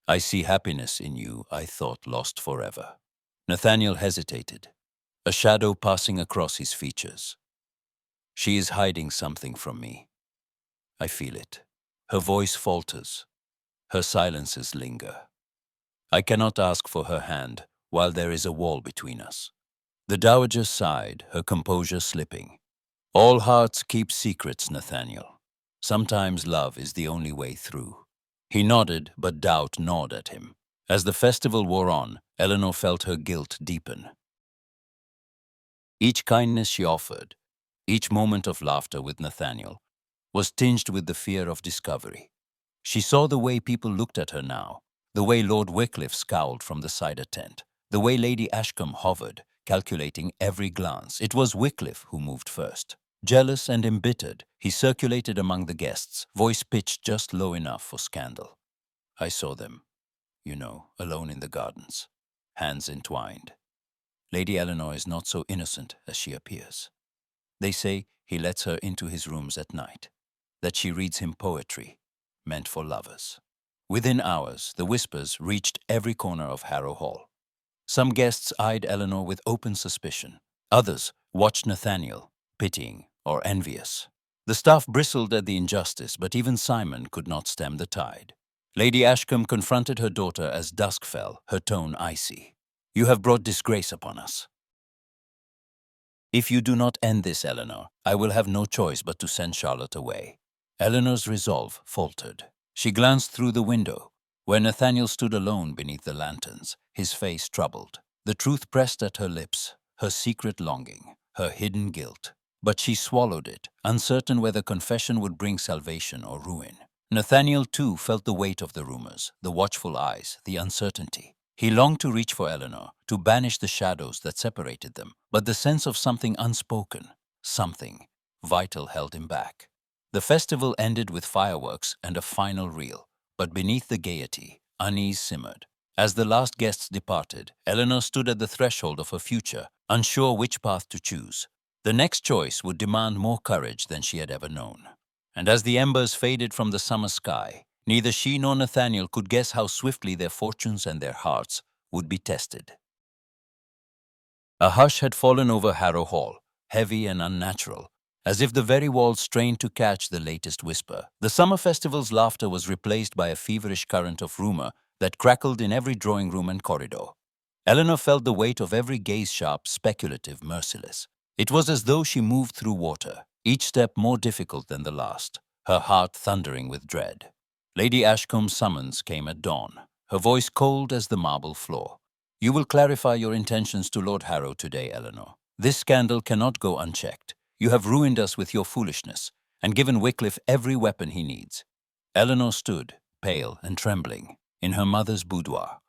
I see happiness in you I thought lost forever." Nathaniel hesitated, a shadow passing across his features. "She is hiding something from me. I feel it." Her voice falters. Her silences linger. "I cannot ask for her hand while there is a wall between us." The Dowager sighed, her composure slipping. "All hearts keep secrets, Nathaniel. Sometimes love is the only way through." He nodded, but doubt gnawed at him. As the festival wore on, Eleanor felt her guilt deepen. Each kindness she offered, each moment of laughter with Nathaniel, was tinged with the fear of discovery. She saw the way people looked at her now, the way Lord Wycliffe scowled from the cider tent, the way Lady Ashcombe hovered, calculating every glance. It was Wycliffe who moved first. Jealous and embittered, he circulated among the guests, voice pitched just low enough for scandal. I saw them, alone in the gardens, hands entwined. Lady Eleanor is not so innocent as she appears. They say he lets her into his rooms at night, that she reads him poetry, meant for lovers. Within hours, the whispers reached every corner of Harrow Hall. Some guests eyed Eleanor with open suspicion. Others watched Nathaniel, pitying or envious. The staff bristled at the injustice, but even Simon could not stem the tide. Lady Ashcombe confronted her daughter as dusk fell, her tone icy. You have brought disgrace upon us. If you do not end this, Eleanor, I will have no choice but to send Charlotte away. Eleanor's resolve faltered. She glanced through the window, where Nathaniel stood alone beneath the lanterns, his face troubled. The truth pressed at her lips, her secret longing, her hidden guilt. But she swallowed it, uncertain whether confession would bring salvation or ruin. Nathaniel, too, felt the weight of the rumors, the watchful eyes, the uncertainty. He longed to reach for Eleanor, to banish the shadows that separated them, but the sense of something unspoken, something vital held him back. The festival ended with fireworks and a final reel, but beneath the gaiety, unease simmered. As the last guests departed, Eleanor stood at the threshold of her future, unsure which path to choose. The next choice would demand more courage than she had ever known. And as the embers faded from the summer sky, neither she nor Nathaniel could guess how swiftly their fortunes and their hearts would be tested. A hush had fallen over Harrow Hall, heavy and unnatural, as if the very walls strained to catch the latest whisper. The summer festival's laughter was replaced by a feverish current of rumor that crackled in every drawing room and corridor. Eleanor felt the weight of every gaze sharp, speculative, merciless. It was as though she moved through water, each step more difficult than the last, her heart thundering with dread. Lady Ashcombe's summons came at dawn, her voice cold as the marble floor. You will clarify your intentions to Lord Harrow today, Eleanor. This scandal cannot go unchecked. You have ruined us with your foolishness, and given Wycliffe every weapon he needs. Eleanor stood, pale and trembling, in her mother's boudoir.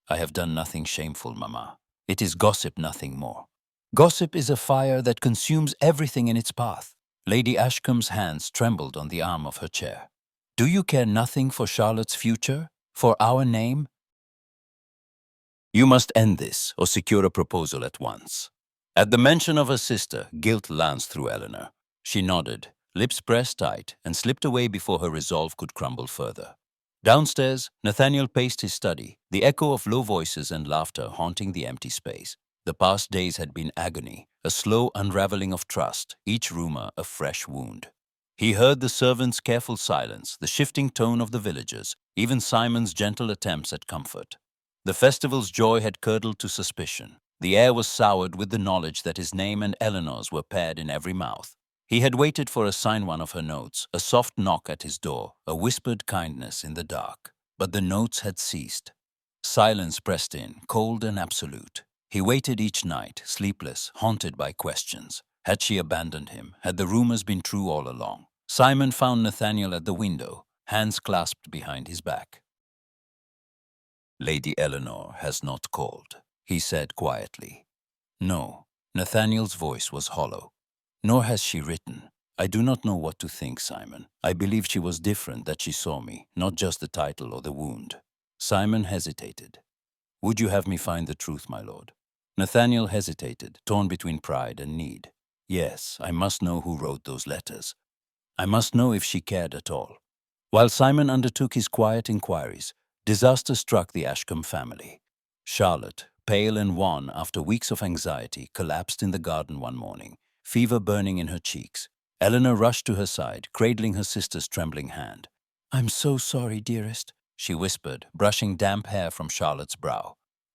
I have done nothing shameful, Mamma. It is gossip, nothing more. Gossip is a fire that consumes everything in its path. Lady Ashcombe's hands trembled on the arm of her chair. Do you care nothing for Charlotte's future? For our name? You must end this, or secure a proposal at once. At the mention of her sister, guilt lanced through Eleanor. She nodded, lips pressed tight, and slipped away before her resolve could crumble further. Downstairs, Nathaniel paced his study, the echo of low voices and laughter haunting the empty space. The past days had been agony, a slow unraveling of trust, each rumor a fresh wound. He heard the servants' careful silence, the shifting tone of the villagers, even Simon's gentle attempts at comfort. The festival's joy had curdled to suspicion. The air was soured with the knowledge that his name and Eleanor's were paired in every mouth. He had waited for a sign one of her notes, a soft knock at his door, a whispered kindness in the dark. But the notes had ceased. Silence pressed in, cold and absolute. He waited each night, sleepless, haunted by questions. Had she abandoned him? Had the rumors been true all along? Simon found Nathaniel at the window, hands clasped behind his back. Lady Eleanor has not called, he said quietly. No, Nathaniel's voice was hollow. Nor has she written. I do not know what to think, Simon. I believe she was different, that she saw me, not just the title or the wound. Simon hesitated. Would you have me find the truth, my lord? Nathaniel hesitated, torn between pride and need. Yes, I must know who wrote those letters. I must know if she cared at all. While Simon undertook his quiet inquiries, disaster struck the Ashcombe family. Charlotte, pale and wan after weeks of anxiety, collapsed in the garden one morning, fever burning in her cheeks. Eleanor rushed to her side, cradling her sister's trembling hand. I'm so sorry, dearest, she whispered, brushing damp hair from Charlotte's brow.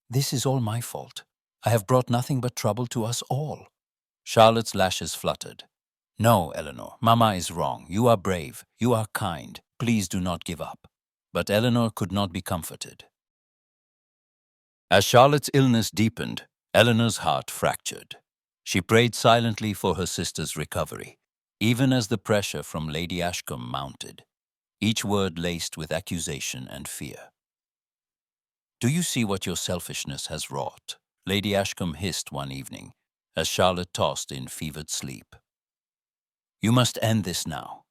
This is all my fault. I have brought nothing but trouble to us all. Charlotte's lashes fluttered. No, Eleanor, Mama is wrong. You are brave. You are kind. Please do not give up. But Eleanor could not be comforted. As Charlotte's illness deepened, Eleanor's heart fractured. She prayed silently for her sister's recovery. even as the pressure from Lady Ashcombe mounted, each word laced with accusation and fear. "Do you see what your selfishness has wrought?" Lady Ashcombe hissed one evening, as Charlotte tossed in fevered sleep. "You must end this now.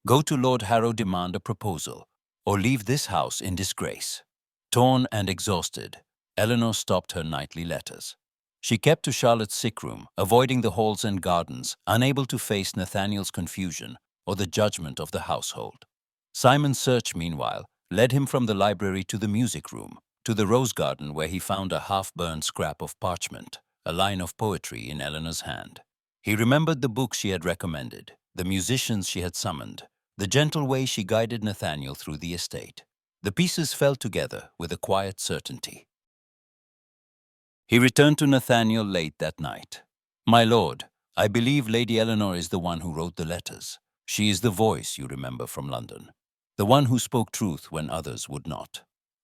Go to Lord Harrow, demand a proposal, or leave this house in disgrace." Torn and exhausted, Eleanor stopped her nightly letters. She kept to Charlotte's sick room, avoiding the halls and gardens, unable to face Nathaniel's confusion or the judgment of the household. Simon's search, meanwhile, led him from the library to the music room, to the rose garden where he found a half-burned scrap of parchment, a line of poetry in Eleanor's hand. He remembered the books she had recommended, the musicians she had summoned, the gentle way she guided Nathaniel through the estate. The pieces fell together with a quiet certainty. He returned to Nathaniel late that night. "My lord, I believe Lady Eleanor is the one who wrote the letters. She is the voice you remember from London, the one who spoke truth when others would not."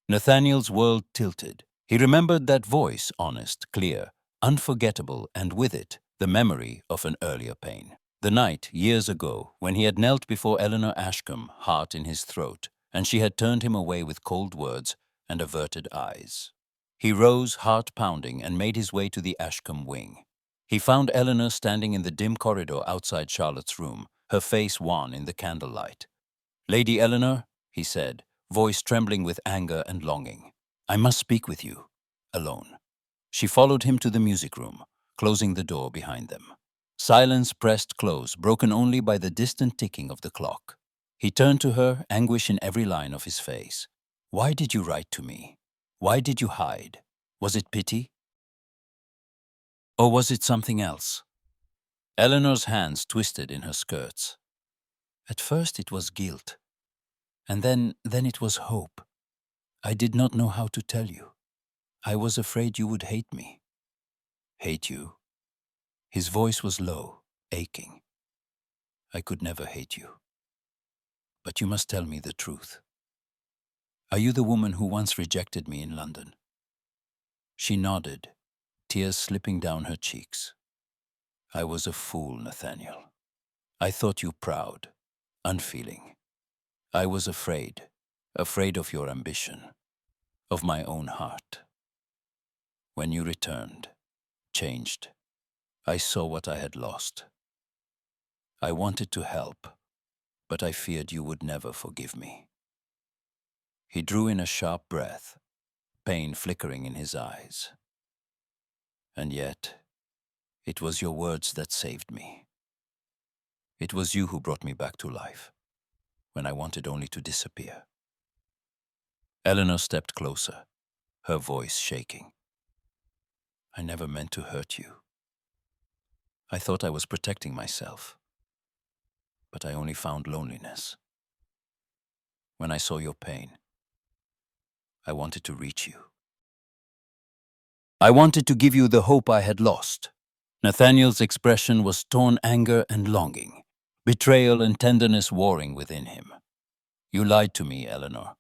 Nathaniel's world tilted. He remembered that voice, honest, clear, unforgettable, and with it, the memory of an earlier pain. The night, years ago, when he had knelt before Eleanor Ashcombe, heart in his throat, and she had turned him away with cold words and averted eyes. He rose, heart pounding, and made his way to the Ashcombe wing. He found Eleanor standing in the dim corridor outside Charlotte's room, her face wan in the candlelight. "Lady Eleanor," he said, voice trembling with anger and longing, "I must speak with you, alone." She followed him to the music room, closing the door behind them. Silence pressed close, broken only by the distant ticking of the clock. He turned to her, anguish in every line of his face. "Why did you write to me? Why did you hide? Was it pity? Or was it something else?" Eleanor's hands twisted in her skirts. "At first it was guilt, and then it was hope. I did not know how to tell you. I was afraid you would hate me." "Hate you?" His voice was low, aching. "I could never hate you. But you must tell me the truth. Are you the woman who once rejected me in London?" She nodded, tears slipping down her cheeks. "I was a fool, Nathaniel. I thought you proud, unfeeling. I was afraid of your ambition, of my own heart. When you returned, changed, I saw what I had lost. I wanted to help, but I feared you would never forgive me." He drew in a sharp breath, pain flickering in his eyes. "And yet, it was your words that saved me. It was you who brought me back to life, when I wanted only to disappear." Eleanor stepped closer, her voice shaking. "I never meant to hurt you. I thought I was protecting myself, but I only found loneliness. When I saw your pain, I wanted to reach you. I wanted to give you the hope I had lost." Nathaniel's expression was torn anger and longing, betrayal and tenderness warring within him. "You lied to me, Eleanor,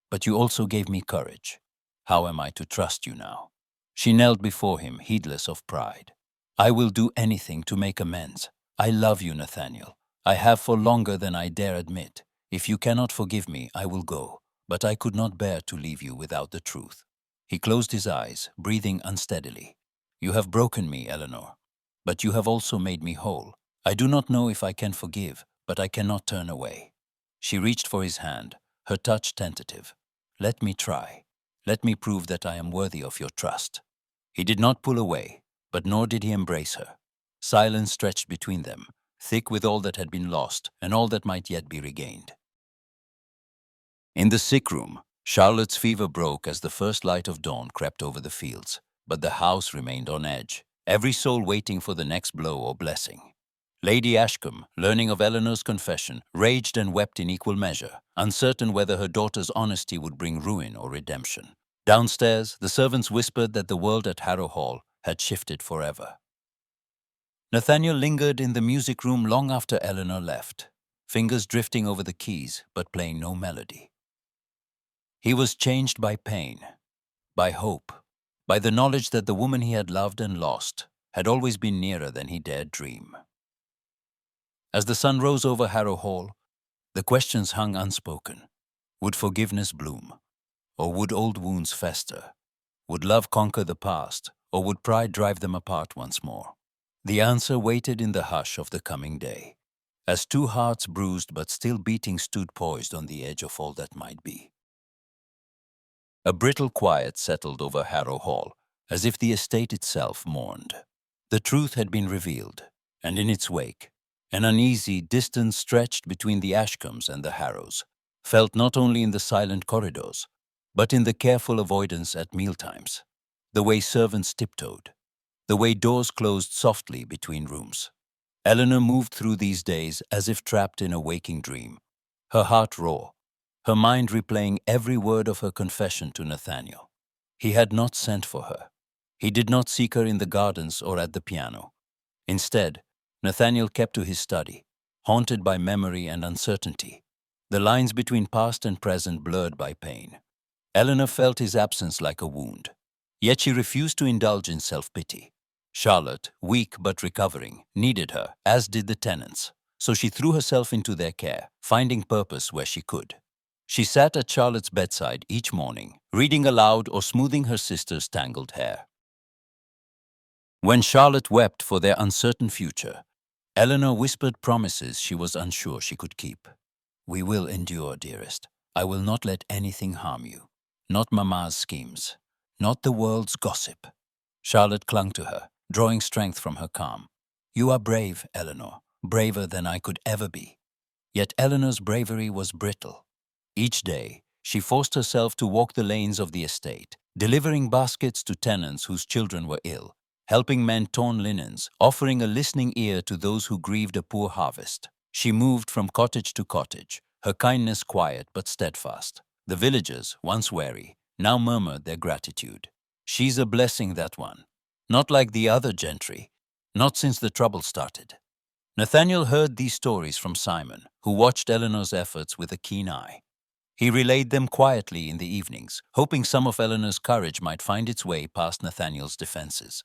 but you also gave me courage. How am I to trust you now?" She knelt before him, heedless of pride. "I will do anything to make amends. I love you, Nathaniel. I have for longer than I dare admit. If you cannot forgive me, I will go, but I could not bear to leave you without the truth." He closed his eyes, breathing unsteadily. "You have broken me, Eleanor, but you have also made me whole. I do not know if I can forgive, but I cannot turn away." She reached for his hand, her touch tentative. "Let me try. Let me prove that I am worthy of your trust." He did not pull away, but nor did he embrace her. Silence stretched between them, thick with all that had been lost and all that might yet be regained. In the sick room, Charlotte's fever broke as the first light of dawn crept over the fields, but the house remained on edge, every soul waiting for the next blow or blessing. Lady Ashcombe, learning of Eleanor's confession, raged and wept in equal measure, uncertain whether her daughter's honesty would bring ruin or redemption. Downstairs, the servants whispered that the world at Harrow Hall had shifted forever. Nathaniel lingered in the music room long after Eleanor left, fingers drifting over the keys but playing no melody. He was changed by pain, by hope, by the knowledge that the woman he had loved and lost had always been nearer than he dared dream. As the sun rose over Harrow Hall, the questions hung unspoken. Would forgiveness bloom? Or would old wounds fester? Would love conquer the past? Or would pride drive them apart once more? The answer waited in the hush of the coming day, as two hearts bruised but still beating stood poised on the edge of all that might be. A brittle quiet settled over Harrow Hall, as if the estate itself mourned. The truth had been revealed, and in its wake, an uneasy distance stretched between the Ashcombs and the Harrows, felt not only in the silent corridors, but in the careful avoidance at mealtimes, the way servants tiptoed, the way doors closed softly between rooms. Eleanor moved through these days as if trapped in a waking dream, her heart raw, her mind replaying every word of her confession to Nathaniel. He had not sent for her. He did not seek her in the gardens or at the piano. Instead, Nathaniel kept to his study, haunted by memory and uncertainty, the lines between past and present blurred by pain. Eleanor felt his absence like a wound, yet she refused to indulge in self-pity. Charlotte, weak but recovering, needed her, as did the tenants, so she threw herself into their care, finding purpose where she could. She sat at Charlotte's bedside each morning, reading aloud or smoothing her sister's tangled hair. When Charlotte wept for their uncertain future, Eleanor whispered promises she was unsure she could keep. "We will endure, dearest. I will not let anything harm you. Not Mamma's schemes. Not the world's gossip." Charlotte clung to her, drawing strength from her calm. "You are brave, Eleanor, braver than I could ever be." Yet Eleanor's bravery was brittle. Each day, she forced herself to walk the lanes of the estate, delivering baskets to tenants whose children were ill, helping mend torn linens, offering a listening ear to those who grieved a poor harvest. She moved from cottage to cottage, her kindness quiet but steadfast. The villagers, once wary, now murmured their gratitude. "She's a blessing, that one. Not like the other gentry, not since the trouble started." Nathaniel heard these stories from Simon, who watched Eleanor's efforts with a keen eye. He relayed them quietly in the evenings, hoping some of Eleanor's courage might find its way past Nathaniel's defenses.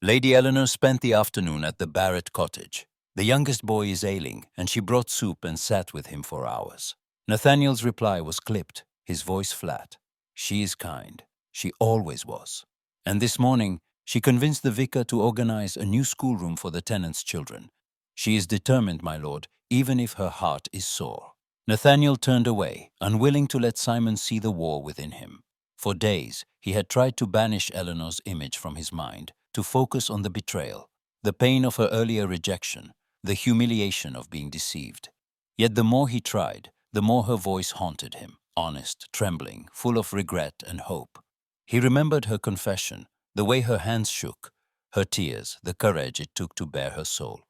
Lady Eleanor spent the afternoon at the Barrett cottage. The youngest boy is ailing, and she brought soup and sat with him for hours. Nathaniel's reply was clipped, his voice flat. "She is kind. She always was." And this morning, she convinced the vicar to organize a new schoolroom for the tenants' children. "She is determined, my lord, even if her heart is sore." Nathaniel turned away, unwilling to let Simon see the war within him. For days, he had tried to banish Eleanor's image from his mind, to focus on the betrayal, the pain of her earlier rejection, the humiliation of being deceived. Yet the more he tried, the more her voice haunted him, honest, trembling, full of regret and hope. He remembered her confession, the way her hands shook, her tears, the courage it took to bare her soul.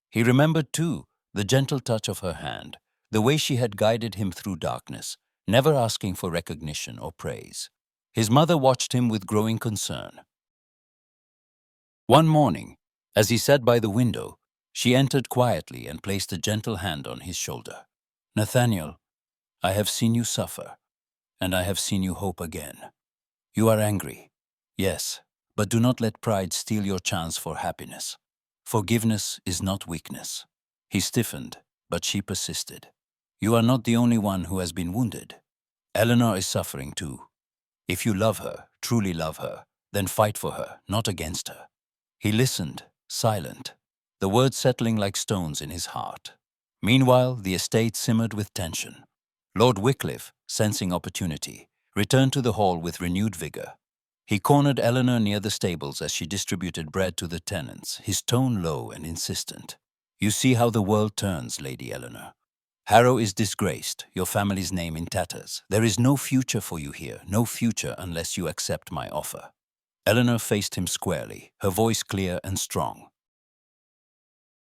He remembered, too, the gentle touch of her hand, the way she had guided him through darkness, never asking for recognition or praise. His mother watched him with growing concern. One morning, as he sat by the window, she entered quietly and placed a gentle hand on his shoulder. "Nathaniel, I have seen you suffer, and I have seen you hope again. You are angry, yes, but do not let pride steal your chance for happiness. Forgiveness is not weakness." He stiffened, but she persisted. "You are not the only one who has been wounded. Eleanor is suffering too. If you love her, truly love her, then fight for her, not against her." He listened, silent, the words settling like stones in his heart. Meanwhile, the estate simmered with tension. Lord Wycliffe, sensing opportunity, returned to the hall with renewed vigor. He cornered Eleanor near the stables as she distributed bread to the tenants, his tone low and insistent. "You see how the world turns, Lady Eleanor. Harrow is disgraced, your family's name in tatters. There is no future for you here, no future unless you accept my offer." Eleanor faced him squarely, her voice clear and strong.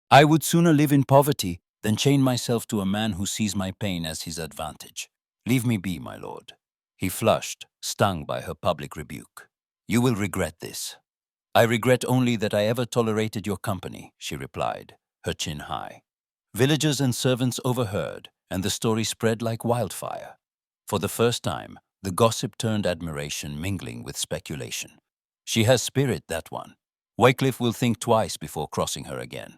"I would sooner live in poverty than chain myself to a man who sees my pain as his advantage. Leave me be, my lord." He flushed, stung by her public rebuke. "You will regret this." "I regret only that I ever tolerated your company," she replied, her chin high. Villagers and servants overheard, and the story spread like wildfire. For the first time, the gossip turned admiration, mingling with speculation. "She has spirit, that one. Wycliffe will think twice before crossing her again."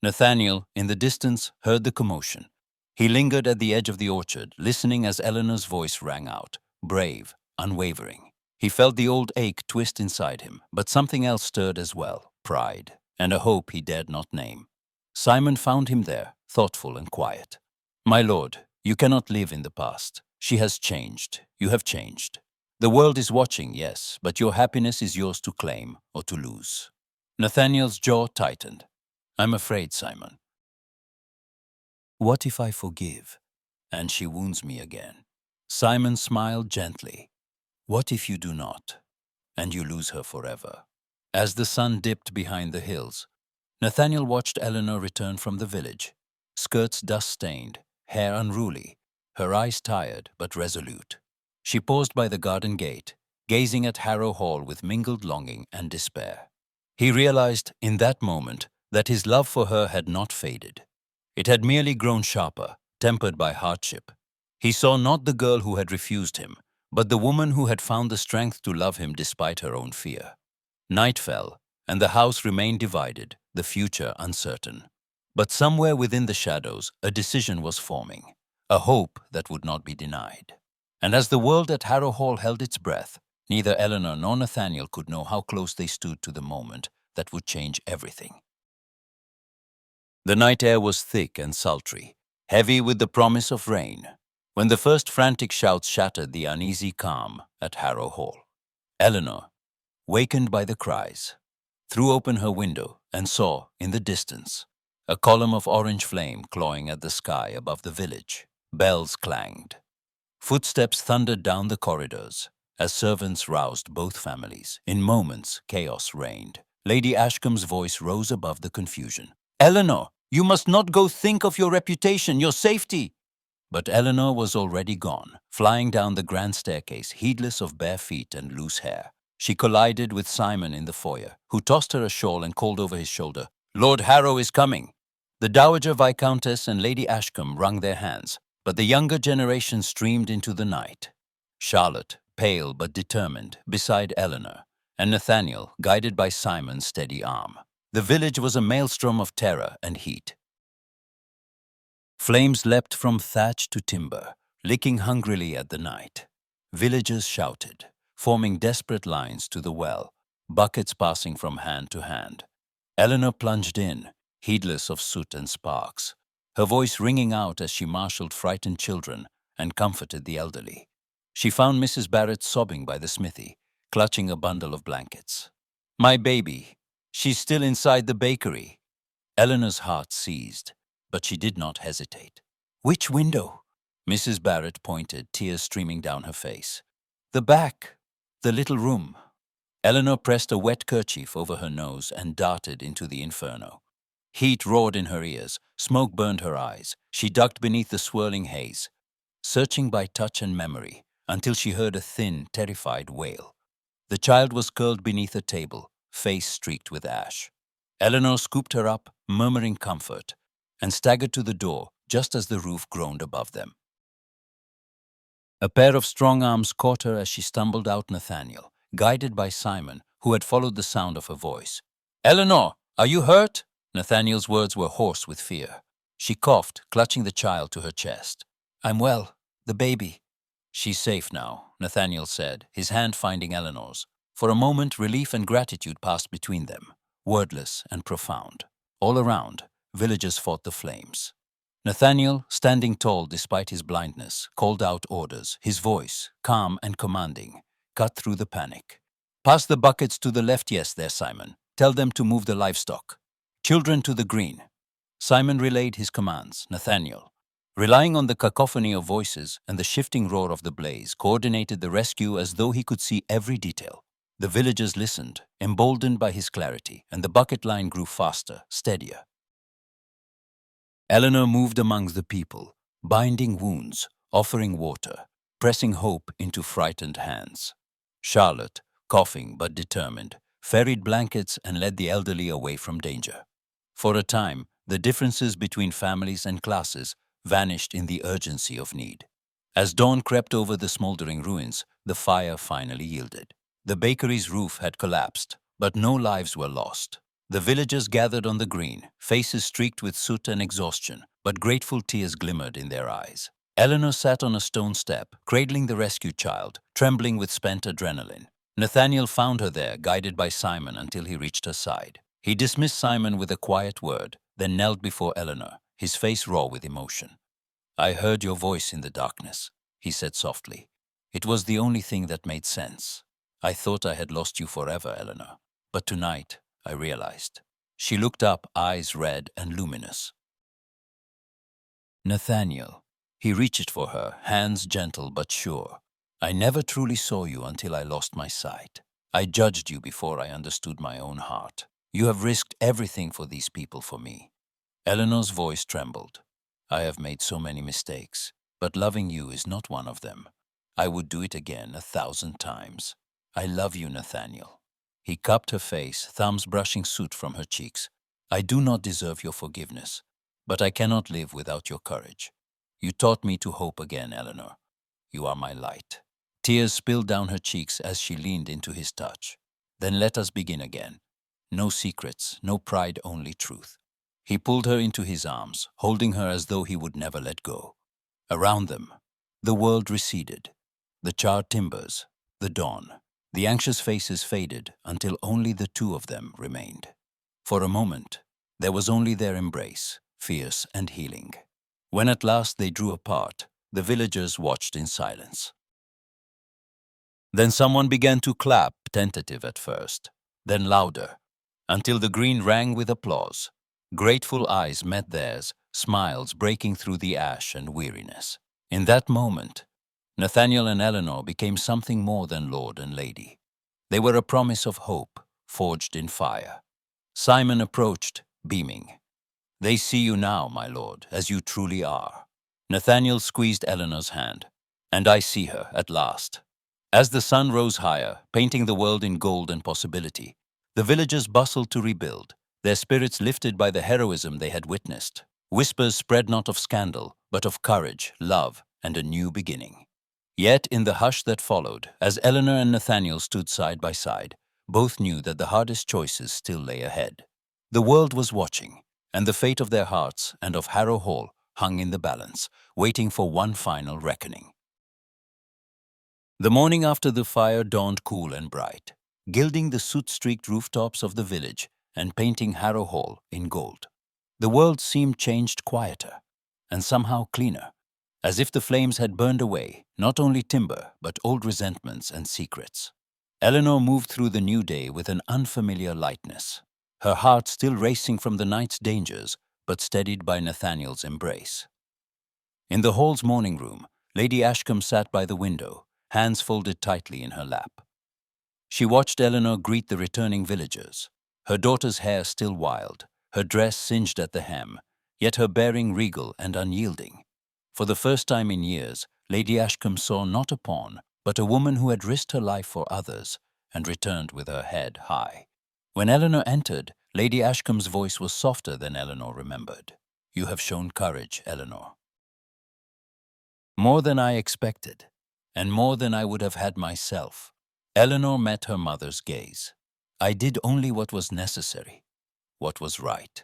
Nathaniel, in the distance, heard the commotion. He lingered at the edge of the orchard, listening as Eleanor's voice rang out, brave, unwavering. He felt the old ache twist inside him, but something else stirred as well, pride, and a hope he dared not name. Simon found him there, thoughtful and quiet. "My lord, you cannot live in the past. She has changed. You have changed. The world is watching, yes, but your happiness is yours to claim or to lose." Nathaniel's jaw tightened. "I'm afraid, Simon." "What if I forgive, and she wounds me again?" Simon smiled gently. "What if you do not, and you lose her forever?" As the sun dipped behind the hills, Nathaniel watched Eleanor return from the village, skirts dust-stained, hair unruly, her eyes tired but resolute. She paused by the garden gate, gazing at Harrow Hall with mingled longing and despair. He realized in that moment that his love for her had not faded. It had merely grown sharper, tempered by hardship. He saw not the girl who had refused him, but the woman who had found the strength to love him despite her own fear. Night fell, and the house remained divided, the future uncertain. But somewhere within the shadows, a decision was forming, a hope that would not be denied. And as the world at Harrow Hall held its breath, neither Eleanor nor Nathaniel could know how close they stood to the moment that would change everything. The night air was thick and sultry, heavy with the promise of rain, when the first frantic shouts shattered the uneasy calm at Harrow Hall. Eleanor, wakened by the cries, threw open her window and saw, in the distance, a column of orange flame clawing at the sky above the village. Bells clanged. Footsteps thundered down the corridors as servants roused both families. In moments, chaos reigned. Lady Ashcombe's voice rose above the confusion. "Eleanor, you must not go. Think of your reputation, your safety." But Eleanor was already gone, flying down the grand staircase, heedless of bare feet and loose hair. She collided with Simon in the foyer, who tossed her a shawl and called over his shoulder, "Lord Harrow is coming." The Dowager Viscountess and Lady Ashcombe wrung their hands, but the younger generation streamed into the night. Charlotte, pale but determined, beside Eleanor, and Nathaniel, guided by Simon's steady arm. The village was a maelstrom of terror and heat. Flames leapt from thatch to timber, licking hungrily at the night. Villagers shouted, forming desperate lines to the well, buckets passing from hand to hand. Eleanor plunged in, heedless of soot and sparks, her voice ringing out as she marshaled frightened children and comforted the elderly. She found Mrs. Barrett sobbing by the smithy, clutching a bundle of blankets. "My baby, she's still inside the bakery." Eleanor's heart seized, but she did not hesitate. "Which window?" Mrs. Barrett pointed, tears streaming down her face. "The back, the little room." Eleanor pressed a wet kerchief over her nose and darted into the inferno. Heat roared in her ears, smoke burned her eyes. She ducked beneath the swirling haze, searching by touch and memory, until she heard a thin, terrified wail. The child was curled beneath a table, face streaked with ash. Eleanor scooped her up, murmuring comfort, and staggered to the door just as the roof groaned above them. A pair of strong arms caught her as she stumbled out. Nathaniel, guided by Simon, who had followed the sound of her voice. "Eleanor, are you hurt?" Nathaniel's words were hoarse with fear. She coughed, clutching the child to her chest. "I'm well. The baby." "She's safe now," Nathaniel said, his hand finding Eleanor's. For a moment, relief and gratitude passed between them, wordless and profound. All around, villagers fought the flames. Nathaniel, standing tall despite his blindness, called out orders, his voice, calm and commanding, cut through the panic. "Pass the buckets to the left, yes, there, Simon. Tell them to move the livestock. Children to the green." Simon relayed his commands. Nathaniel, relying on the cacophony of voices and the shifting roar of the blaze, coordinated the rescue as though he could see every detail. The villagers listened, emboldened by his clarity, and the bucket line grew faster, steadier. Eleanor moved among the people, binding wounds, offering water, pressing hope into frightened hands. Charlotte, coughing but determined, ferried blankets and led the elderly away from danger. For a time, the differences between families and classes vanished in the urgency of need. As dawn crept over the smoldering ruins, the fire finally yielded. The bakery's roof had collapsed, but no lives were lost. The villagers gathered on the green, faces streaked with soot and exhaustion, but grateful tears glimmered in their eyes. Eleanor sat on a stone step, cradling the rescued child, trembling with spent adrenaline. Nathaniel found her there, guided by Simon until he reached her side. He dismissed Simon with a quiet word, then knelt before Eleanor, his face raw with emotion. "I heard your voice in the darkness," he said softly. "It was the only thing that made sense. I thought I had lost you forever, Eleanor. But tonight, I realized." She looked up, eyes red and luminous. "Nathaniel." He reached for her, hands gentle but sure. "I never truly saw you until I lost my sight. I judged you before I understood my own heart. You have risked everything for these people, for me." Eleanor's voice trembled. "I have made so many mistakes, but loving you is not one of them. I would do it again 1,000 times. I love you, Nathaniel." He cupped her face, thumbs brushing soot from her cheeks. "I do not deserve your forgiveness, but I cannot live without your courage. You taught me to hope again, Eleanor. You are my light." Tears spilled down her cheeks as she leaned into his touch. "Then let us begin again. No secrets, no pride, only truth." He pulled her into his arms, holding her as though he would never let go. Around them, the world receded. The charred timbers, the dawn. The anxious faces faded until only the two of them remained. For a moment, there was only their embrace, fierce and healing. When at last they drew apart, the villagers watched in silence. Then someone began to clap, tentative at first, then louder, until the green rang with applause. Grateful eyes met theirs, smiles breaking through the ash and weariness. In that moment, Nathaniel and Eleanor became something more than lord and lady. They were a promise of hope, forged in fire. Simon approached, beaming. "They see you now, my lord, as you truly are." Nathaniel squeezed Eleanor's hand. "And I see her, at last." As the sun rose higher, painting the world in gold and possibility, the villagers bustled to rebuild, their spirits lifted by the heroism they had witnessed. Whispers spread not of scandal, but of courage, love, and a new beginning. Yet in the hush that followed, as Eleanor and Nathaniel stood side by side, both knew that the hardest choices still lay ahead. The world was watching, and the fate of their hearts and of Harrow Hall hung in the balance, waiting for one final reckoning. The morning after the fire dawned cool and bright, gilding the soot-streaked rooftops of the village and painting Harrow Hall in gold. The world seemed changed quieter, and somehow cleaner, as if the flames had burned away not only timber but old resentments and secrets. Eleanor moved through the new day with an unfamiliar lightness, her heart still racing from the night's dangers but steadied by Nathaniel's embrace. In the hall's morning room, Lady Ashcombe sat by the window, hands folded tightly in her lap. She watched Eleanor greet the returning villagers, her daughter's hair still wild, her dress singed at the hem, yet her bearing regal and unyielding. For the first time in years, Lady Ashcombe saw not a pawn, but a woman who had risked her life for others and returned with her head high. When Eleanor entered, Lady Ashcombe's voice was softer than Eleanor remembered. "You have shown courage, Eleanor. More than I expected, and more than I would have had myself." Eleanor met her mother's gaze. "I did only what was necessary, what was right."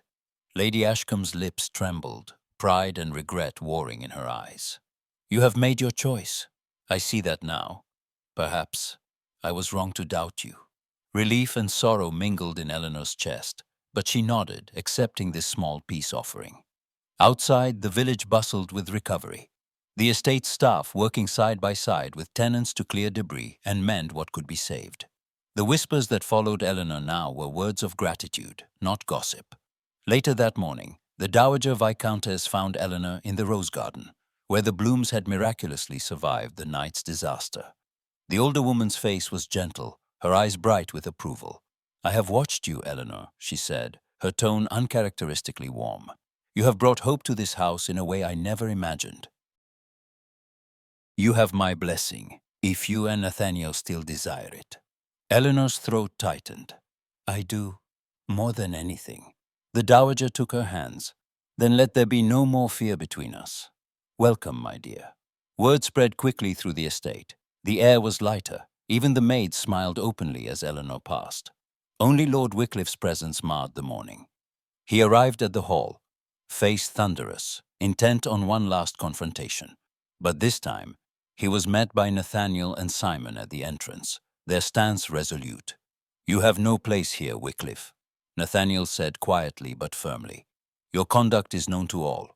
Lady Ashcombe's lips trembled, pride and regret warring in her eyes. "You have made your choice. I see that now. Perhaps I was wrong to doubt you." Relief and sorrow mingled in Eleanor's chest, but she nodded, accepting this small peace offering. Outside, the village bustled with recovery. The estate staff working side by side with tenants to clear debris and mend what could be saved. The whispers that followed Eleanor now were words of gratitude, not gossip. Later that morning, the Dowager Viscountess found Eleanor in the rose garden, where the blooms had miraculously survived the night's disaster. The older woman's face was gentle, her eyes bright with approval. "I have watched you, Eleanor," she said, her tone uncharacteristically warm. "You have brought hope to this house in a way I never imagined. You have my blessing, if you and Nathaniel still desire it." Eleanor's throat tightened. "I do, more than anything." The Dowager took her hands. "Then let there be no more fear between us. Welcome, my dear." Word spread quickly through the estate. The air was lighter. Even the maids smiled openly as Eleanor passed. Only Lord Wycliffe's presence marred the morning. He arrived at the hall, face thunderous, intent on one last confrontation. But this time, he was met by Nathaniel and Simon at the entrance, their stance resolute. "You have no place here, Wycliffe," Nathaniel said quietly but firmly. "Your conduct is known to all.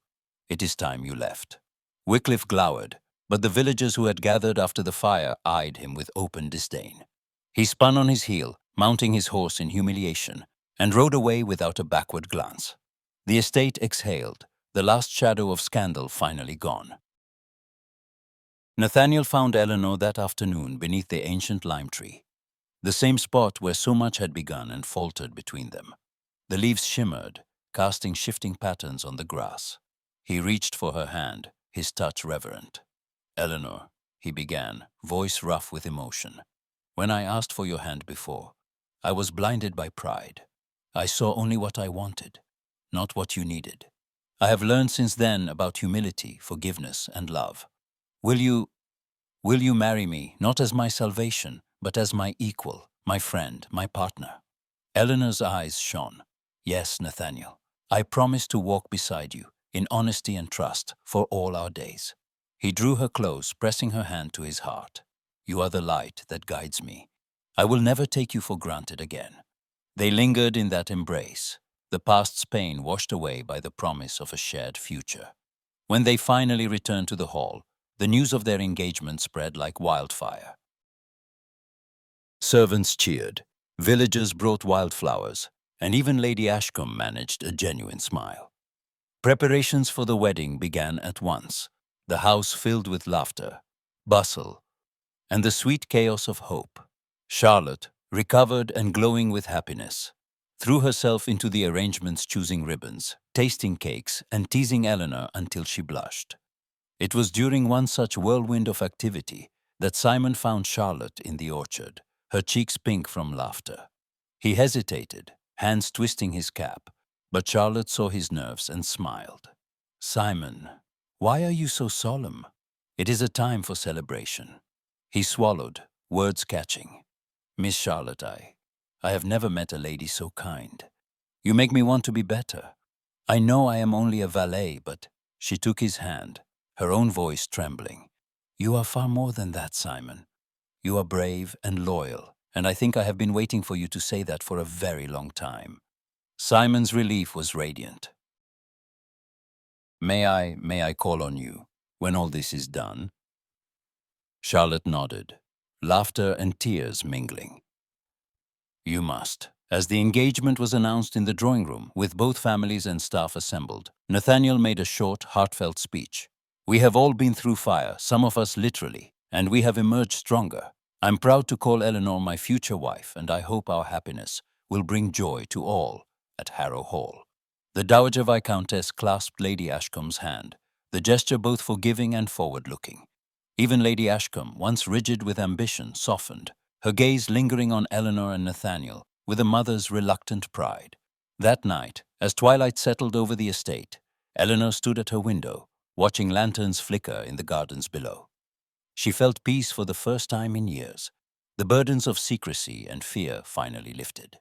It is time you left." Wycliffe glowered, but the villagers who had gathered after the fire eyed him with open disdain. He spun on his heel, mounting his horse in humiliation, and rode away without a backward glance. The estate exhaled, the last shadow of scandal finally gone. Nathaniel found Eleanor that afternoon beneath the ancient lime tree, the same spot where so much had begun and faltered between them. The leaves shimmered, casting shifting patterns on the grass. He reached for her hand, his touch reverent. "Eleanor," he began, voice rough with emotion, "when I asked for your hand before, I was blinded by pride. I saw only what I wanted, not what you needed. I have learned since then about humility, forgiveness, and love. Will you marry me, not as my salvation, but as my equal, my friend, my partner?" Eleanor's eyes shone. "Yes, Nathaniel, I promise to walk beside you, in honesty and trust, for all our days." He drew her close, pressing her hand to his heart. "You are the light that guides me. I will never take you for granted again." They lingered in that embrace, the past's pain washed away by the promise of a shared future. When they finally returned to the hall, the news of their engagement spread like wildfire. Servants cheered, villagers brought wildflowers, and even Lady Ashcombe managed a genuine smile. Preparations for the wedding began at once, the house filled with laughter, bustle, and the sweet chaos of hope. Charlotte, recovered and glowing with happiness, threw herself into the arrangements, choosing ribbons, tasting cakes, and teasing Eleanor until she blushed. It was during one such whirlwind of activity that Simon found Charlotte in the orchard, her cheeks pink from laughter. He hesitated, hands twisting his cap, but Charlotte saw his nerves and smiled. "Simon, why are you so solemn? It is a time for celebration." He swallowed, words catching. "Miss Charlotte, I have never met a lady so kind. You make me want to be better. I know I am only a valet, but—" She took his hand, her own voice trembling. "You are far more than that, Simon. You are brave and loyal, and I think I have been waiting for you to say that for a very long time." Simon's relief was radiant. May I call on you when all this is done?" Charlotte nodded, laughter and tears mingling. "You must." As the engagement was announced in the drawing room, with both families and staff assembled, Nathaniel made a short, heartfelt speech. "We have all been through fire, some of us literally, and we have emerged stronger. I'm proud to call Eleanor my future wife, and I hope our happiness will bring joy to all at Harrow Hall." The Dowager Viscountess clasped Lady Ashcombe's hand, the gesture both forgiving and forward-looking. Even Lady Ashcombe, once rigid with ambition, softened, her gaze lingering on Eleanor and Nathaniel with a mother's reluctant pride. That night, as twilight settled over the estate, Eleanor stood at her window, watching lanterns flicker in the gardens below. She felt peace for the first time in years, the burdens of secrecy and fear finally lifted.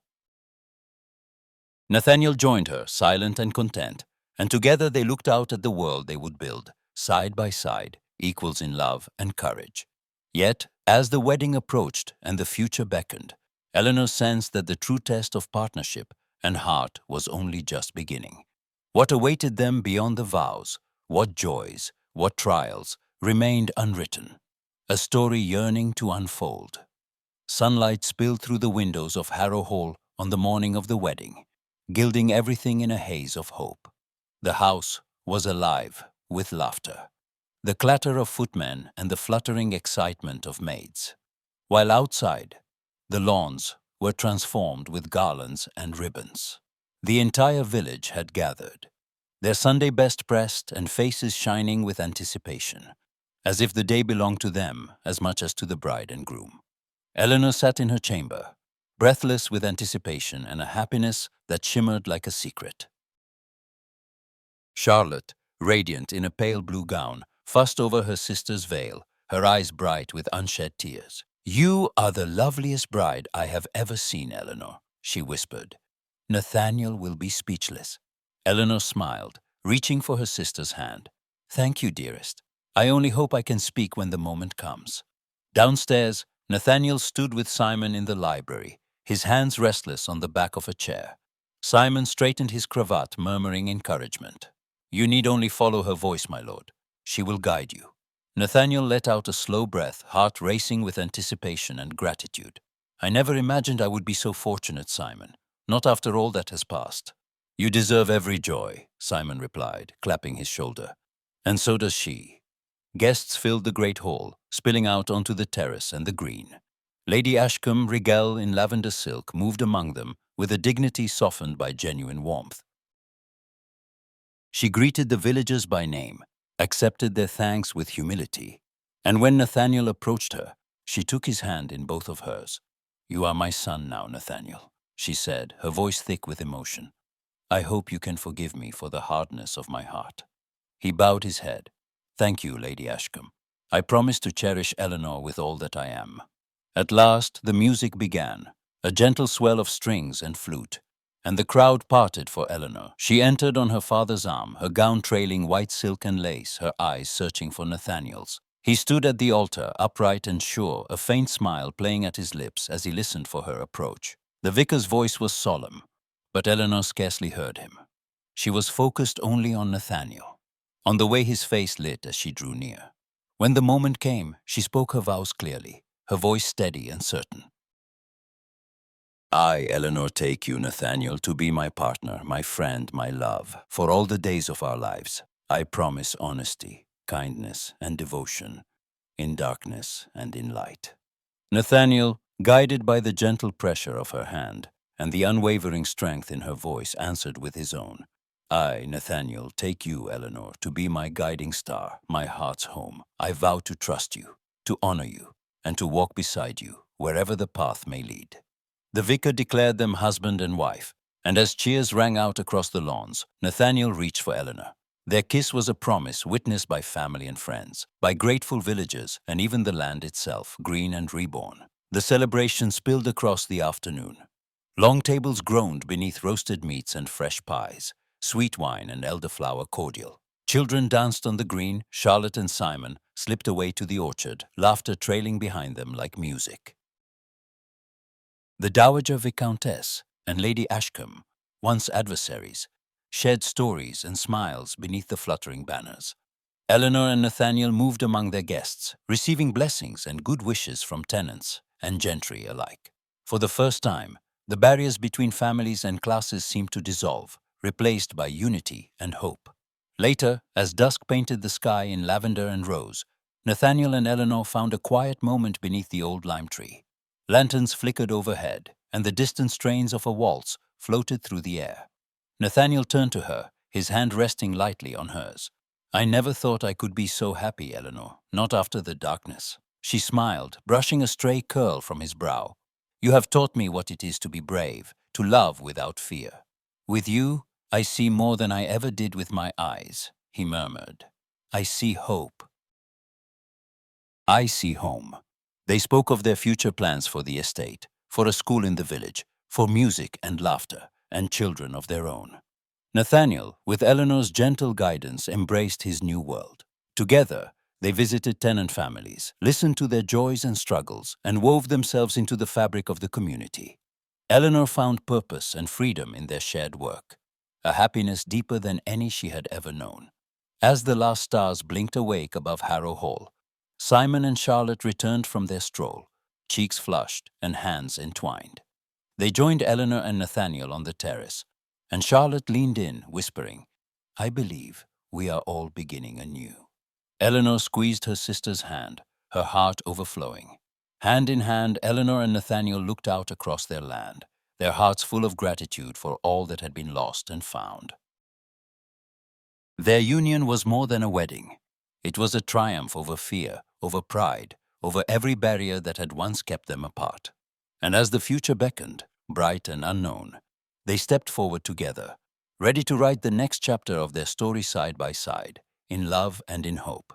Nathaniel joined her, silent and content, and together they looked out at the world they would build, side by side, equals in love and courage. Yet, as the wedding approached and the future beckoned, Eleanor sensed that the true test of partnership and heart was only just beginning. What awaited them beyond the vows, what joys, what trials, remained unwritten, a story yearning to unfold. Sunlight spilled through the windows of Harrow Hall on the morning of the wedding, gilding everything in a haze of hope. The house was alive with laughter, the clatter of footmen and the fluttering excitement of maids, while outside, the lawns were transformed with garlands and ribbons. The entire village had gathered, their Sunday best pressed and faces shining with anticipation, as if the day belonged to them as much as to the bride and groom. Eleanor sat in her chamber, breathless with anticipation and a happiness that shimmered like a secret. Charlotte, radiant in a pale blue gown, fussed over her sister's veil, her eyes bright with unshed tears. "You are the loveliest bride I have ever seen, Eleanor," she whispered. Nathaniel will be speechless. Eleanor smiled, reaching for her sister's hand. Thank you, dearest. I only hope I can speak when the moment comes. Downstairs, Nathaniel stood with Simon in the library, his hands restless on the back of a chair. Simon straightened his cravat, murmuring encouragement. You need only follow her voice, my lord. She will guide you. Nathaniel let out a slow breath, heart racing with anticipation and gratitude. I never imagined I would be so fortunate, Simon. Not after all that has passed. You deserve every joy, Simon replied, clapping his shoulder. And so does she. Guests filled the great hall, spilling out onto the terrace and the green. Lady Ashcombe, regale in lavender silk, moved among them with a dignity softened by genuine warmth. She greeted the villagers by name, accepted their thanks with humility, and when Nathaniel approached her, she took his hand in both of hers. You are my son now, Nathaniel, she said, her voice thick with emotion. I hope you can forgive me for the hardness of my heart. He bowed his head. Thank you, Lady Ashcombe. I promise to cherish Eleanor with all that I am. At last, the music began, a gentle swell of strings and flute, and the crowd parted for Eleanor. She entered on her father's arm, her gown trailing white silk and lace, her eyes searching for Nathaniel's. He stood at the altar, upright and sure, a faint smile playing at his lips as he listened for her approach. The vicar's voice was solemn, but Eleanor scarcely heard him. She was focused only on Nathaniel, on the way his face lit as she drew near. When the moment came, she spoke her vows clearly, her voice steady and certain. I, Eleanor, take you, Nathaniel, to be my partner, my friend, my love, for all the days of our lives. I promise honesty, kindness, and devotion, in darkness and in light. Nathaniel, guided by the gentle pressure of her hand and the unwavering strength in her voice, answered with his own. I, Nathaniel, take you, Eleanor, to be my guiding star, my heart's home. I vow to trust you, to honor you, and to walk beside you, wherever the path may lead. The vicar declared them husband and wife, and as cheers rang out across the lawns, Nathaniel reached for Eleanor. Their kiss was a promise witnessed by family and friends, by grateful villagers, and even the land itself, green and reborn. The celebration spilled across the afternoon. Long tables groaned beneath roasted meats and fresh pies, sweet wine and elderflower cordial. Children danced on the green, Charlotte and Simon slipped away to the orchard, laughter trailing behind them like music. The Dowager Viscountess and Lady Ashcombe, once adversaries, shared stories and smiles beneath the fluttering banners. Eleanor and Nathaniel moved among their guests, receiving blessings and good wishes from tenants and gentry alike. For the first time, the barriers between families and classes seemed to dissolve, replaced by unity and hope. Later, as dusk painted the sky in lavender and rose, Nathaniel and Eleanor found a quiet moment beneath the old lime tree. Lanterns flickered overhead, and the distant strains of a waltz floated through the air. Nathaniel turned to her, his hand resting lightly on hers. I never thought I could be so happy, Eleanor, not after the darkness. She smiled, brushing a stray curl from his brow. You have taught me what it is to be brave, to love without fear. With you, I see more than I ever did with my eyes, he murmured. I see hope. I see home. They spoke of their future plans for the estate, for a school in the village, for music and laughter, and children of their own. Nathaniel, with Eleanor's gentle guidance, embraced his new world. Together, they visited tenant families, listened to their joys and struggles, and wove themselves into the fabric of the community. Eleanor found purpose and freedom in their shared work, a happiness deeper than any she had ever known. As the last stars blinked awake above Harrow Hall, Simon and Charlotte returned from their stroll, cheeks flushed and hands entwined. They joined Eleanor and Nathaniel on the terrace, and Charlotte leaned in, whispering, I believe we are all beginning anew. Eleanor squeezed her sister's hand, her heart overflowing. Hand in hand, Eleanor and Nathaniel looked out across their land, their hearts full of gratitude for all that had been lost and found. Their union was more than a wedding. It was a triumph over fear, over pride, over every barrier that had once kept them apart. And as the future beckoned, bright and unknown, they stepped forward together, ready to write the next chapter of their story side by side, in love and in hope.